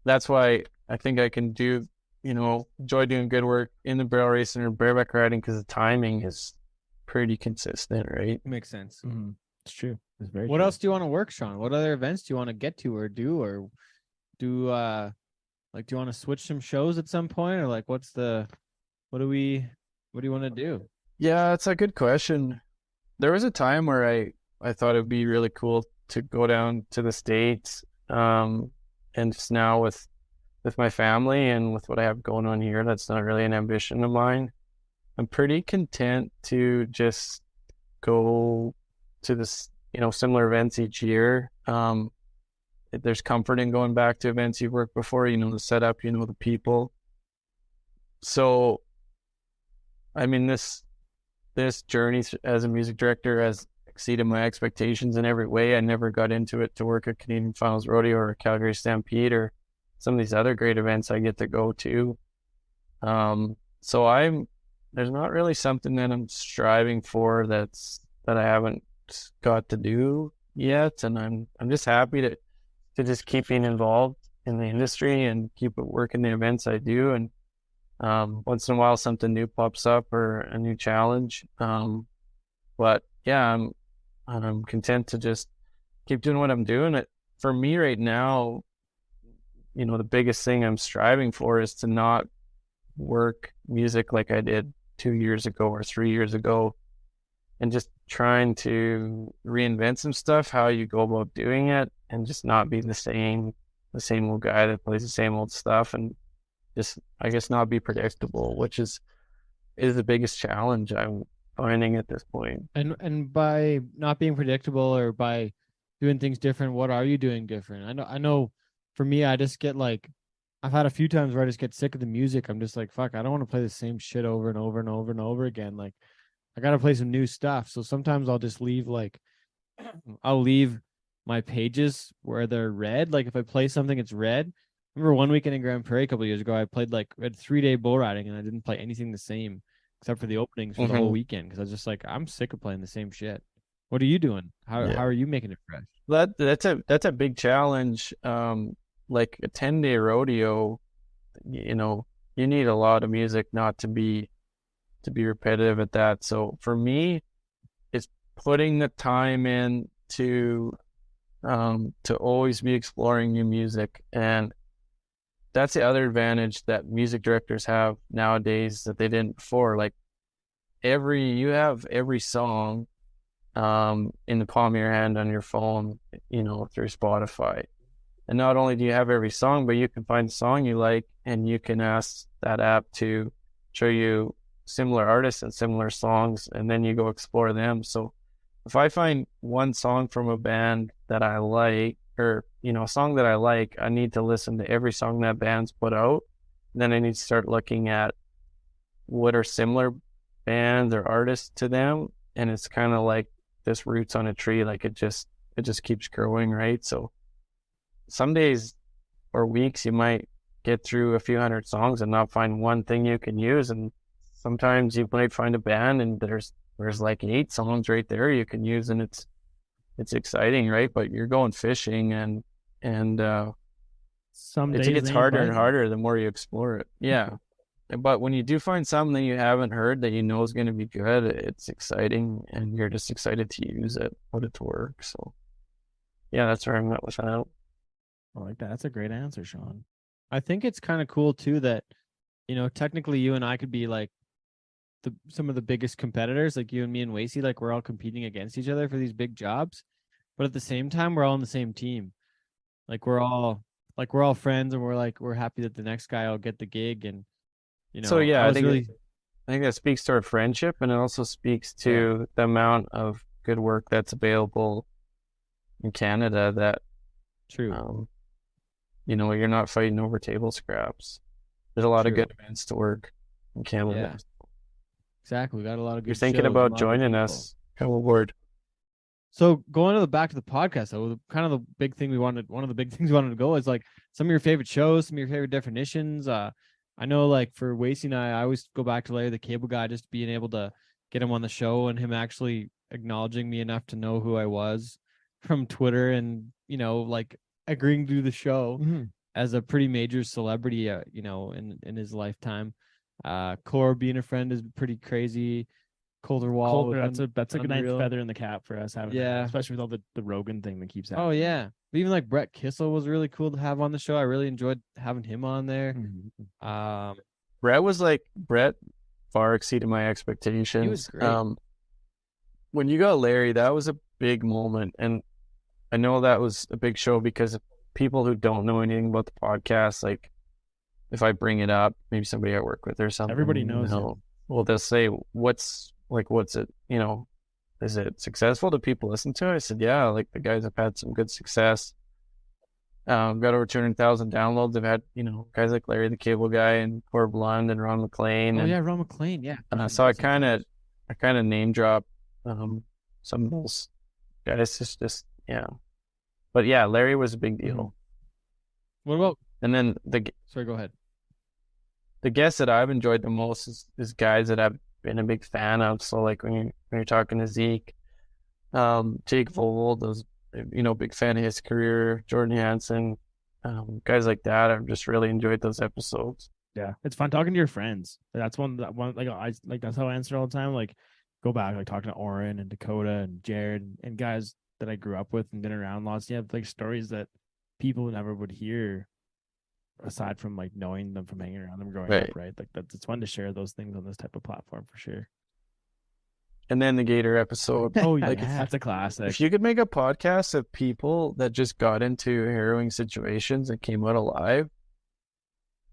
that's why I think I can do, enjoy doing good work in the barrel racing or bareback riding because the timing is pretty consistent, right? Makes sense. Mm-hmm. It's true. It's very What true. else do you want to work, Shaun? What other events do you want to get to or do, or do like do you want to switch some shows at some point, or like what do you want to do? Yeah, it's a good question. There was a time where I thought it'd be really cool to go down to the States. And just now with my family and with what I have going on here, that's not really an ambition of mine. I'm pretty content to just go to this, similar events each year. There's comfort in going back to events you've worked before, the setup, the people. So, I mean, this journey as a music director has exceeded my expectations in every way. I never got into it to work at Canadian Finals Rodeo or Calgary Stampede or some of these other great events I get to go to. So there's not really something that I'm striving for that I haven't got to do yet, and I'm just happy to just keep being involved in the industry and keep working the events I do. And once in a while something new pops up or a new challenge. But yeah, I'm content to just keep doing what I'm doing. For me right now, the biggest thing I'm striving for is to not work music like I did 2 years ago or 3 years ago, and just trying to reinvent some stuff, how you go about doing it, and just not be the same old guy that plays the same old stuff, and just, I guess, not be predictable, which is the biggest challenge I'm finding at this point. And by not being predictable or by doing things different, what are you doing different? I know for me, I just get like, I've had a few times where I just get sick of the music. I'm just like, fuck, I don't want to play the same shit over and over and over and over again. Like, I got to play some new stuff. So sometimes I'll just leave I'll leave my pages where they're red. Like if I play something, it's red. I remember one weekend in Grand Prairie a couple of years ago, I played we had 3-day bull riding and I didn't play anything the same except for the openings for the whole weekend because I was just like, I'm sick of playing the same shit. What are you doing? How are you making it fresh? That's a big challenge. Like a 10-day rodeo, you need a lot of music not to be repetitive at that. So for me, it's putting the time in to always be exploring new music. And that's the other advantage that music directors have nowadays that they didn't before. Like you have every song in the palm of your hand on your phone, through Spotify. And not only do you have every song, but you can find a song you like and you can ask that app to show you similar artists and similar songs, and then you go explore them. So if I find one song from a band that I like, or a song that I like, I need to listen to every song that band's put out. And then I need to start looking at what are similar bands or artists to them, and it's kind of like this roots on a tree. Like it just keeps growing, right? So some days or weeks you might get through a few hundred songs and not find one thing you can use, and sometimes you might find a band and there's like 8 songs right there you can use, and it's exciting, right? But you're going fishing and some it days gets harder and harder the more you explore it. Yeah. But when you do find something that you haven't heard that is going to be good, it's exciting, and you're just excited to use it, put it to work. So yeah, that's where I'm at with that. I like that. That's a great answer, Shaun. I think it's kind of cool too that, technically you and I could be like some of the biggest competitors, like you and me and Wacey, like we're all competing against each other for these big jobs, but at the same time we're all on the same team. Like we're all friends, and we're happy that the next guy will get the gig. And so yeah, I think that speaks to our friendship, and it also speaks to the amount of good work that's available in Canada. That true. You're not fighting over table scraps. There's a lot of good events to work in Canada. Exactly. We got a lot of good You're thinking shows, a about lot of good joining people. us, come aboard. So going to back to the podcast, though, kind of the big thing one of the big things we wanted to go is like some of your favorite shows, some of your favorite definitions. I know like for Wacey and I always go back to Larry the Cable Guy, just being able to get him on the show and him actually acknowledging me enough to know who I was from Twitter and, like agreeing to do the show as a pretty major celebrity, in his lifetime. Core being a friend is pretty crazy. Colder Wall. That's a good nice unreal. feather in the cap for us having that, Yeah. especially with all the Rogan thing that keeps happening. Oh yeah. But even like Brett Kissel was really cool to have on the show. I really enjoyed having him on there. Brett far exceeded my expectations. He was great. When you got Larry, that was a big moment, and I know that was a big show because of people who don't know anything about the podcast, like if I bring it up, maybe somebody I work with or something, Everybody knows it. Well, they'll say, what's it, is it successful? Do people listen to it? I said, yeah, like the guys have had some good success. Got over 200,000 downloads. They've had, guys like Larry the Cable Guy and Corb Lund and Ron McLean. Ron McLean, yeah. So I kind of name drop some of those guys. Just yeah. But yeah, Larry was a big deal. What about? And then Sorry, go ahead. The guests that I've enjoyed the most is guys that I've been a big fan of. So like when you're talking to Zeke, Jake Vogel, those, big fan of his career, Jordan Hansen, guys like that. I've just really enjoyed those episodes. Yeah, it's fun talking to your friends. That's one like that's how I answer all the time. Like go back, like talking to Oren and Dakota and Jared and guys that I grew up with and been around lots. You have like stories that people never would hear aside from like knowing them from hanging around them growing up, right? Like it's fun to share those things on this type of platform for sure. And then the Gator episode. Oh yeah, that's a classic. If you could make a podcast of people that just got into harrowing situations and came out alive,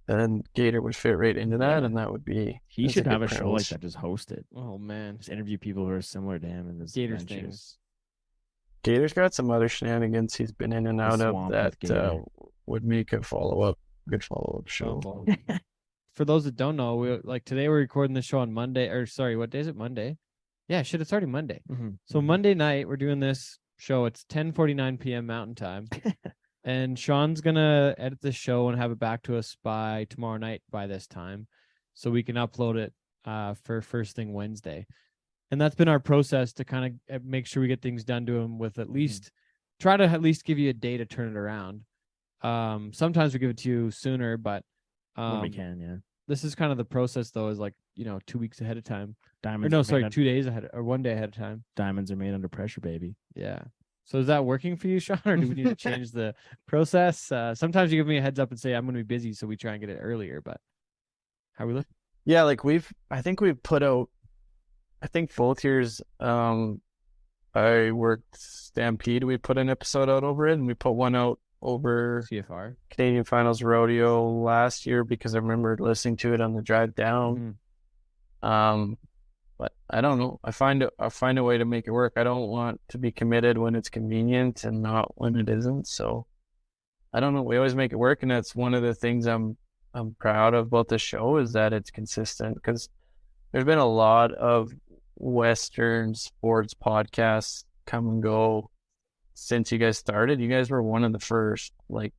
then Gator would fit right into that, and that would be. He should have a show like that, just host it. Oh man, just interview people who are similar to him and his Gator's adventures. things. Gator's got some other shenanigans he's been in and out of that would make a good follow-up show. For those that don't know, today we're recording the show on Monday, or sorry, what day is it? Monday? Yeah, shit, it's already Monday. So Monday night we're doing this show. It's 10:49 p.m. Mountain Time, and Shaun's gonna edit the show and have it back to us by tomorrow night by this time, so we can upload it for first thing Wednesday. And that's been our process to kind of make sure we get things done to him with try to at least give you a day to turn it around. Sometimes we give it to you sooner, but when we can, yeah. This is kind of the process though, is 2 weeks ahead of time. 2 days ahead or 1 day ahead of time. Diamonds are made under pressure, baby. Yeah. So is that working for you, Shaun, or do we need to change the process? Sometimes you give me a heads up and say I'm going to be busy, so we try and get it earlier. But how are we looking? Yeah, I think we've put out. I think both years. I worked Stampede. We put an episode out over it, and we put one out over CFR Canadian Finals Rodeo last year because I remember listening to it on the drive down. But I don't know. I'll find a way to make it work. I don't want to be committed when it's convenient and not when it isn't. So I don't know. We always make it work, and that's one of the things I'm proud of about the show is that it's consistent, because there's been a lot of Western sports podcasts come and go since you guys started. You guys were one of the first. Like,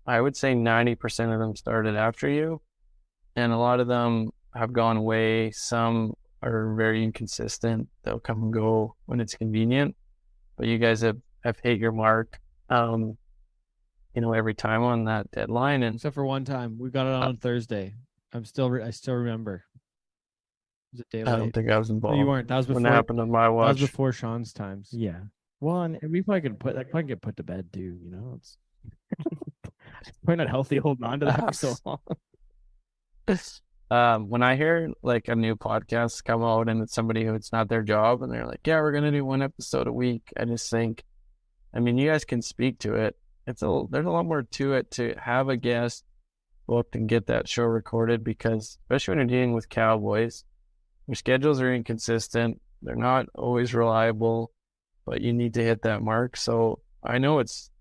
I would say 90% of them started after you, and a lot of them have gone away. Some are very inconsistent. They'll come and go when it's convenient, but you guys have hit your mark, every time on that deadline. And except for one time, we got it on Thursday. I still remember. Was it day late? I don't think I was involved. No, you weren't. That was before. When it happened on my watch. That was before Shaun's times. Yeah. Well, and we probably could probably get put to bed too. It's probably not healthy holding on to that for so long. When I hear like a new podcast come out and it's somebody who it's not their job and they're like, yeah, we're gonna do one episode a week, I just think, you guys can speak to it. There's a lot more to it to have a guest booked and get that show recorded, because especially when you're dealing with Cowboys, your schedules are inconsistent. They're not always reliable, but you need to hit that mark. So I know it's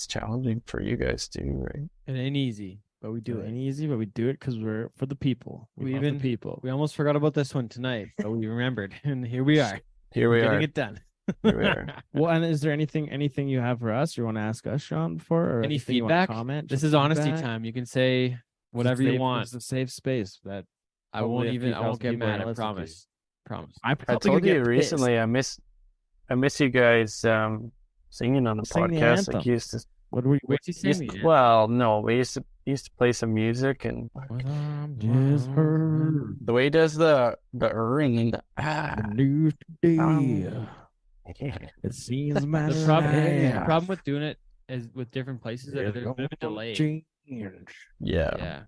challenging for you guys too, right? It ain't easy. But we do it. Ain't easy, but we do it because we're for the people. We love even the people. We almost forgot about this one tonight, but we remembered, and here we are. Here we getting are. it done. Here we are. Well, and is there anything you have for us? You want to ask us, Shaun, before or Any anything you want to feedback? comment? This Some is honesty feedback? time. You can say whatever you want. It's a safe space that I won't Hopefully a few I won't thousand get people are mad. I listening to you. promise. Promise. I I probably told could get you recently pissed. I miss you guys singing on the Sing the podcast. anthem. Like you used to What were you? What's he used saying? to- well, no, we used to play some music, and Just heard the way he does the ring and the news today. It seems matter. The problem with doing it is with different places that there's a bit of a delay. yeah. Yeah.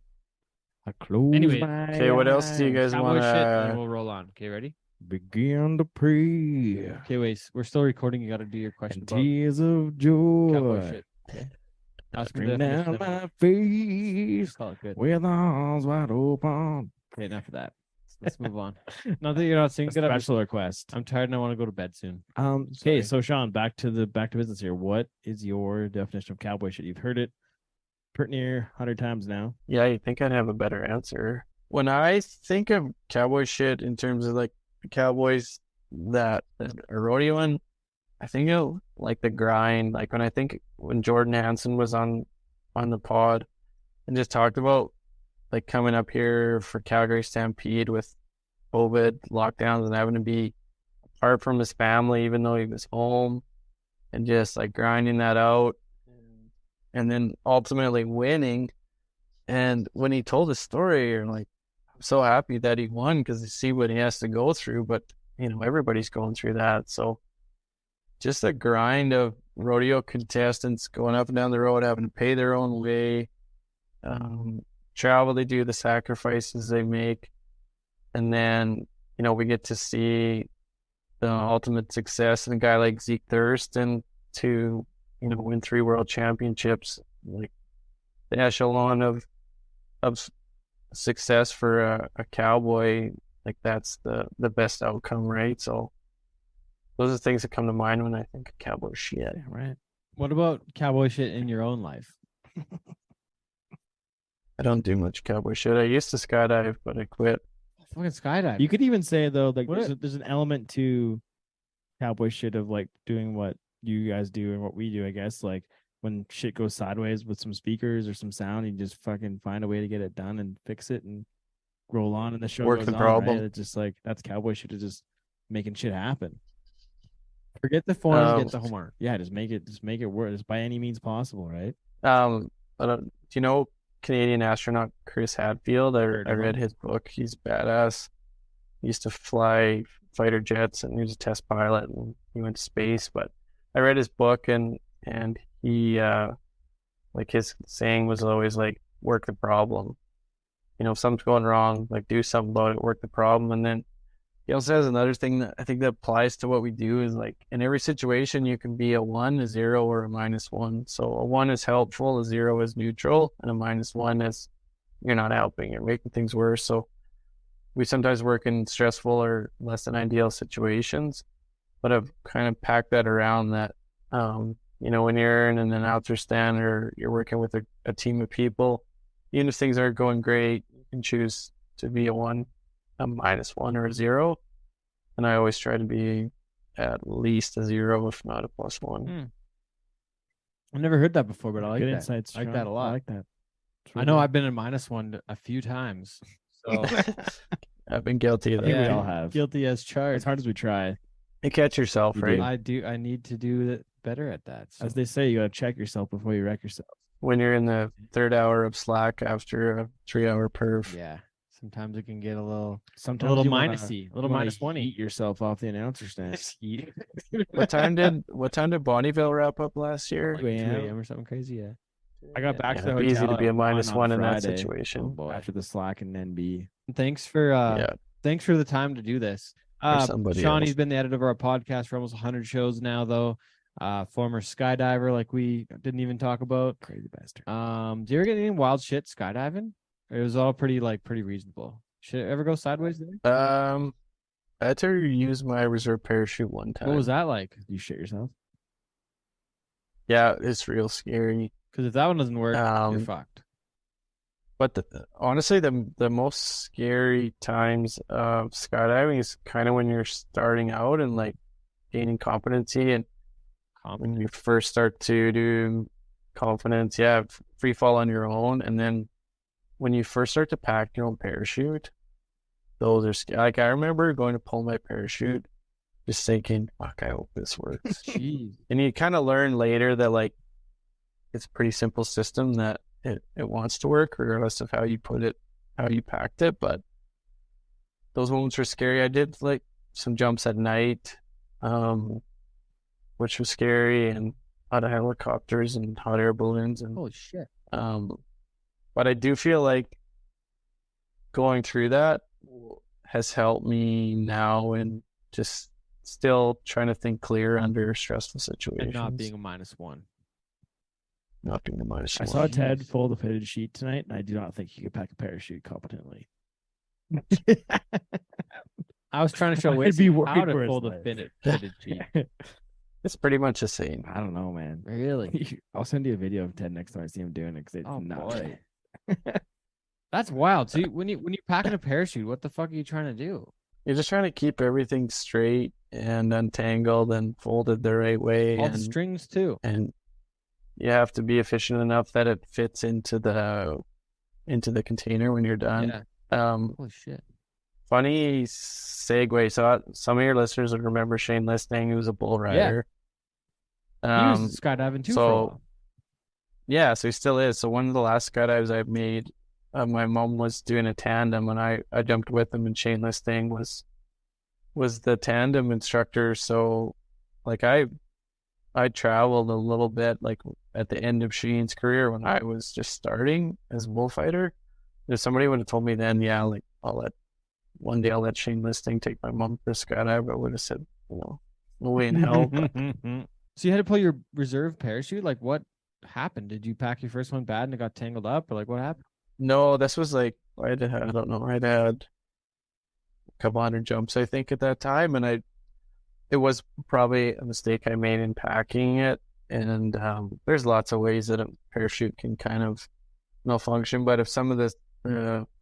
I close Anyway, my Okay, what else do you eyes, guys Cowboy want shit, and then to? we'll roll on. Okay, ready? begin to pray Okay, wait. We're still recording. You got to do your question and about tears of Cowboy joy shit. Okay. Ask me stream the down definition of my it. face Call it good. with arms wide open. Okay, enough of that. Let's move on. Not that you're not singing. Good. Special request. I'm tired and I want to go to bed soon. Okay, Sorry. so Shaun, back to business here. What is your definition of cowboy shit? You've heard it pretty near 100 times now. Yeah, you think I'd have a better answer. When I think of cowboy shit in terms of like the cowboys that are rodeoing, I think of like the grind. Like when Jordan Hansen was on the pod and just talked about like coming up here for Calgary Stampede with COVID lockdowns and having to be apart from his family, even though he was home, and just like grinding that out, and then ultimately winning. And when he told his story, you're like, I'm so happy that he won because you see what he has to go through. But everybody's going through that. So just the grind of rodeo contestants going up and down the road, having to pay their own way, travel they do, the sacrifices they make, and then we get to see the ultimate success in a guy like Zeke Thurston to win 3 world championships, like the echelon of success for a cowboy. Like that's the best outcome, right? So those are things that come to mind when I think of cowboy shit. Yeah, right. What about cowboy shit in your own life? I don't do much cowboy shit. I used to skydive, but I quit. Fucking skydive. You could even say though, like What there's an element to cowboy shit of like doing what you guys do and what we do, I guess. Like when shit goes sideways with some speakers or some sound, you just fucking find a way to get it done and fix it and roll on, and the show Work goes the on, problem. right? It's just like that's cowboy shit, is just making shit happen. Forget the form, get the homework. Yeah, just make it work. Just by any means possible, right? Do you know Canadian astronaut Chris Hadfield? I read his book. He's badass. He used to fly fighter jets and he was a test pilot and he went to space. But I read his book and he like his saying was always like work the problem. If something's going wrong, like do something about it, work the problem. And then he also has another thing that I think that applies to what we do is like in every situation you can be a 1, a 0, or a -1. So a 1 is helpful, a 0 is neutral, and a -1 is you're not helping, you're making things worse. So we sometimes work in stressful or less than ideal situations, but I've kind of packed that around that when you're in an announcer stand or you're working with a team of people, even if things aren't going great, you can choose to be a 1, a -1, or a 0. And I always try to be at least a 0, if not a +1. I've never heard that before, but I like Good that. insights. I like Shaun. that a lot. I like that. I know I've been in -1 a few times. So I've been guilty of I that. think we all have. guilty as As charged. hard as we try, You catch yourself, You right? do. I need to do better at that. So. as they say, you gotta check yourself before you wreck yourself. When you're in the 3rd hour of slack after a 3-hour perf. Yeah. Sometimes it can get a little Sometimes you wanna- minusy, a little you wanna -20. Eat yourself off the announcer stand. What time did Bonneville wrap up last year? 2 a.m. or something crazy. Yeah. I got back to the Yeah, hotel it'd be easy to be a at 1 on -1 in that Friday. situation. Oh boy. After the slack and NB. Thanks for Yeah. thanks for the time to do this. somebody Shaun, else. he's been the editor of our podcast for almost 100 shows now, though. Former skydiver, like we didn't even talk about. Crazy bastard. Do you ever get any wild shit skydiving? It was all pretty reasonable. Should it ever go sideways there? I had to use my reserve parachute one time. What was that like? You shit yourself? Yeah, it's real scary. Because if that one doesn't work, you're Um, fucked. But honestly, the most scary times of skydiving is kind of when you're starting out and like gaining competency, and when you first start to do confidence, free fall on your own, and then when you first start to pack your own parachute, those are like, I remember going to pull my parachute, just thinking, "Fuck, I hope this works." Jeez. And you kind of learn later that like it's a pretty simple system that it wants to work regardless of how you put it, how you packed it. But those moments were scary. I did like some jumps at night, which was scary, and out of helicopters and hot air balloons, and Holy shit. but I do feel like going through that has helped me now, and just still trying to think clear under stressful situations. And not being a -1. Not being a -1. I saw Ted fold the fitted sheet tonight, and I do not think he could pack a parachute competently. I was trying to show I'd Wacey be worried how to for his pull the life. fitted sheet. It's pretty much the same. I don't know, man. Really? I'll send you a video of Ted next time I see him doing it, because it's Oh, not boy. right. That's wild. So when you're packing a parachute, what the fuck are you trying to do? You're just trying to keep everything straight and untangled and folded the right way. All the strings too. And you have to be efficient enough that it fits into the container when you're done. Yeah. Holy shit. Funny segue. So some of your listeners would remember Shane Listing, who was a bull rider. He was skydiving too for a while. Yeah, so he still is. So one of the last skydives I've made, my mom was doing a tandem, and I jumped with him, and Shane Listing was the tandem instructor. So like I traveled a little bit, like at the end of Shane's career when I was just starting as a bullfighter. If somebody would have told me then, yeah, like one day I'll let Shane Listing take my mom for a skydive, I would have said, no way in hell. So you had to pull your reserve parachute? Like, what happened? Did you pack your first one bad and it got tangled up, or like what happened? No, this was like, I'd had a couple hundred jumps, I think, at that time, and it was probably a mistake I made in packing it. And there's lots of ways that a parachute can kind of malfunction, but if some of the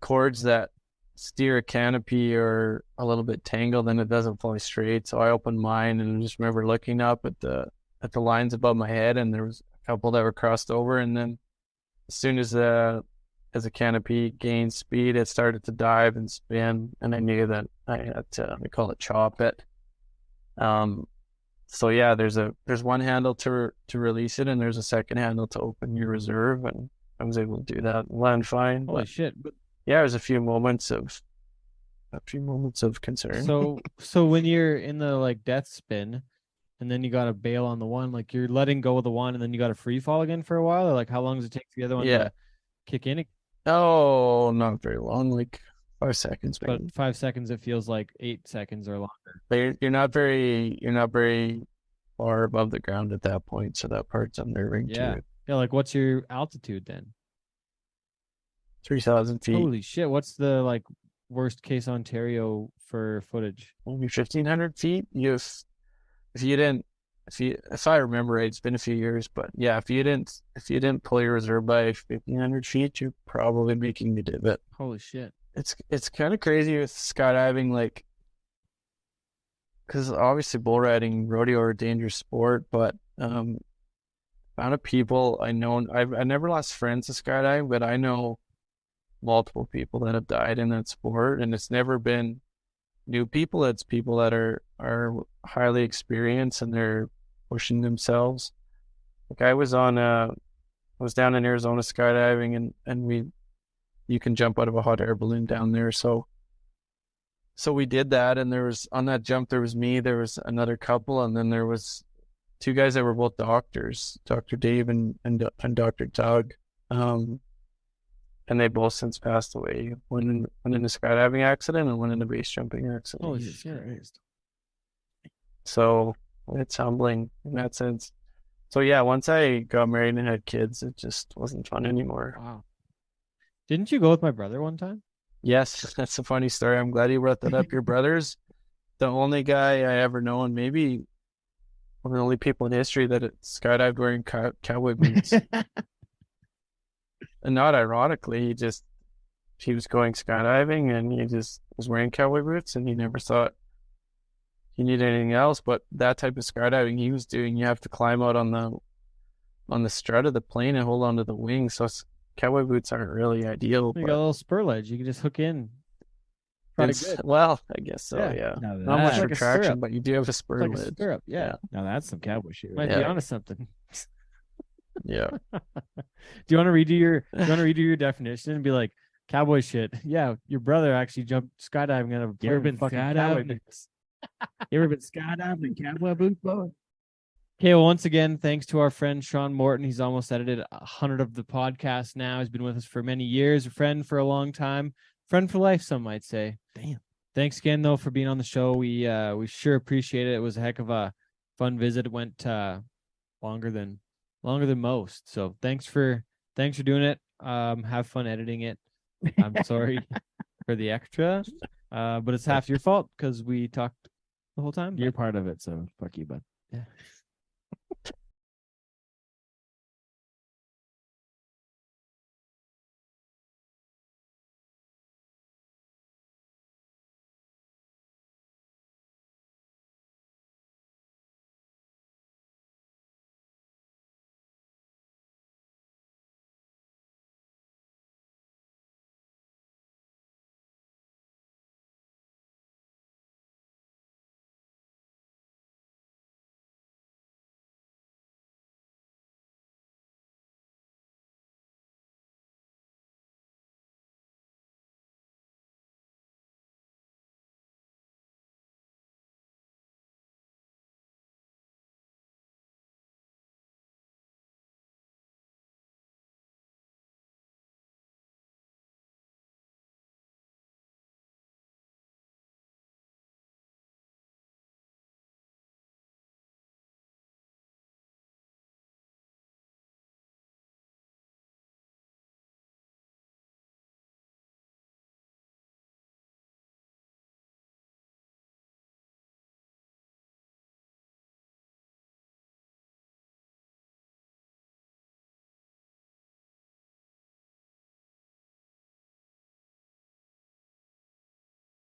cords that steer a canopy are a little bit tangled, then it doesn't fly straight. So I opened mine, and I just remember looking up at the lines above my head, and there was a couple that were crossed over, and then as soon as the canopy gained speed, it started to dive and spin, and I knew that I had to, we call it chop it. So yeah, there's one handle to release it, and there's a second handle to open your reserve, and I was able to do that and land fine. Holy shit. But yeah, there's a few moments of concern. So when you're in the like death spin, and then you got to bail on the one, like you're letting go of the one, and then you got to free fall again for a while, or like how long does it take for the other one to kick in? Oh, not very long, like 5 seconds. Maybe. But 5 seconds, it feels like 8 seconds or longer. But you're not very far above the ground at that point, so that part's unnerving too. Yeah, like what's your altitude then? 3,000 feet. Holy shit! What's the like worst case Ontario for footage? Maybe 1,500 feet. If I remember right, it's been a few years, but yeah, if you didn't pull your reserve by 1,500 feet, you're probably making the divot. Holy shit! It's kind of crazy with skydiving, like, because obviously bull riding, rodeo are a dangerous sport, but amount of people I know, I never lost friends to skydiving, but I know multiple people that have died in that sport, and it's never been new people. It's people that are highly experienced, and they're pushing themselves. Like I was down in Arizona skydiving, and you can jump out of a hot air balloon down there. So we did that, and on that jump, there was me, there was another couple, and then there was 2 guys that were both doctors, Dr. Dave and Dr. Doug. And they both since passed away. One in a skydiving accident, and one in a base jumping accident. Holy shit! So it's humbling in that sense. So yeah, once I got married and had kids, it just wasn't fun anymore. Wow. Didn't you go with my brother one time? Yes, that's a funny story. I'm glad you brought that up. Your brother's the only guy I ever know, and maybe one of the only people in history that skydived wearing cowboy boots. And not ironically, he was going skydiving and he just was wearing cowboy boots and he never thought he needed anything else. But that type of skydiving he was doing, you have to climb out on the strut of the plane and hold onto the wings. So cowboy boots aren't really ideal. You got a little spur ledge. You can just hook in. Probably good. Well, I guess so. Yeah. Now Not much that- like a retraction, stirrup. but you do have a spur Like a lid. stirrup. Yeah. Now that's some cowboy shit. Might Right? be Yeah. onto something. Yeah. Do you want to redo your definition and be like, cowboy shit? Yeah, your brother actually jumped skydiving out of a You ever plane been in fucking cowboy skydiving? boots. You ever been skydiving in cowboy boots, boy? Okay, well, once again, thanks to our friend Shaun Morton. He's almost edited 100 of the podcast now. He's been with us for many years, a friend for a long time, friend for life, some might say. Damn. Thanks again, though, for being on the show. We sure appreciate it. It was a heck of a fun visit. It went longer than most. So thanks for doing it. Have fun editing it. I'm sorry for the extra, but it's half your fault because we talked the whole time. You're part of it, so fuck you, bud. Yeah.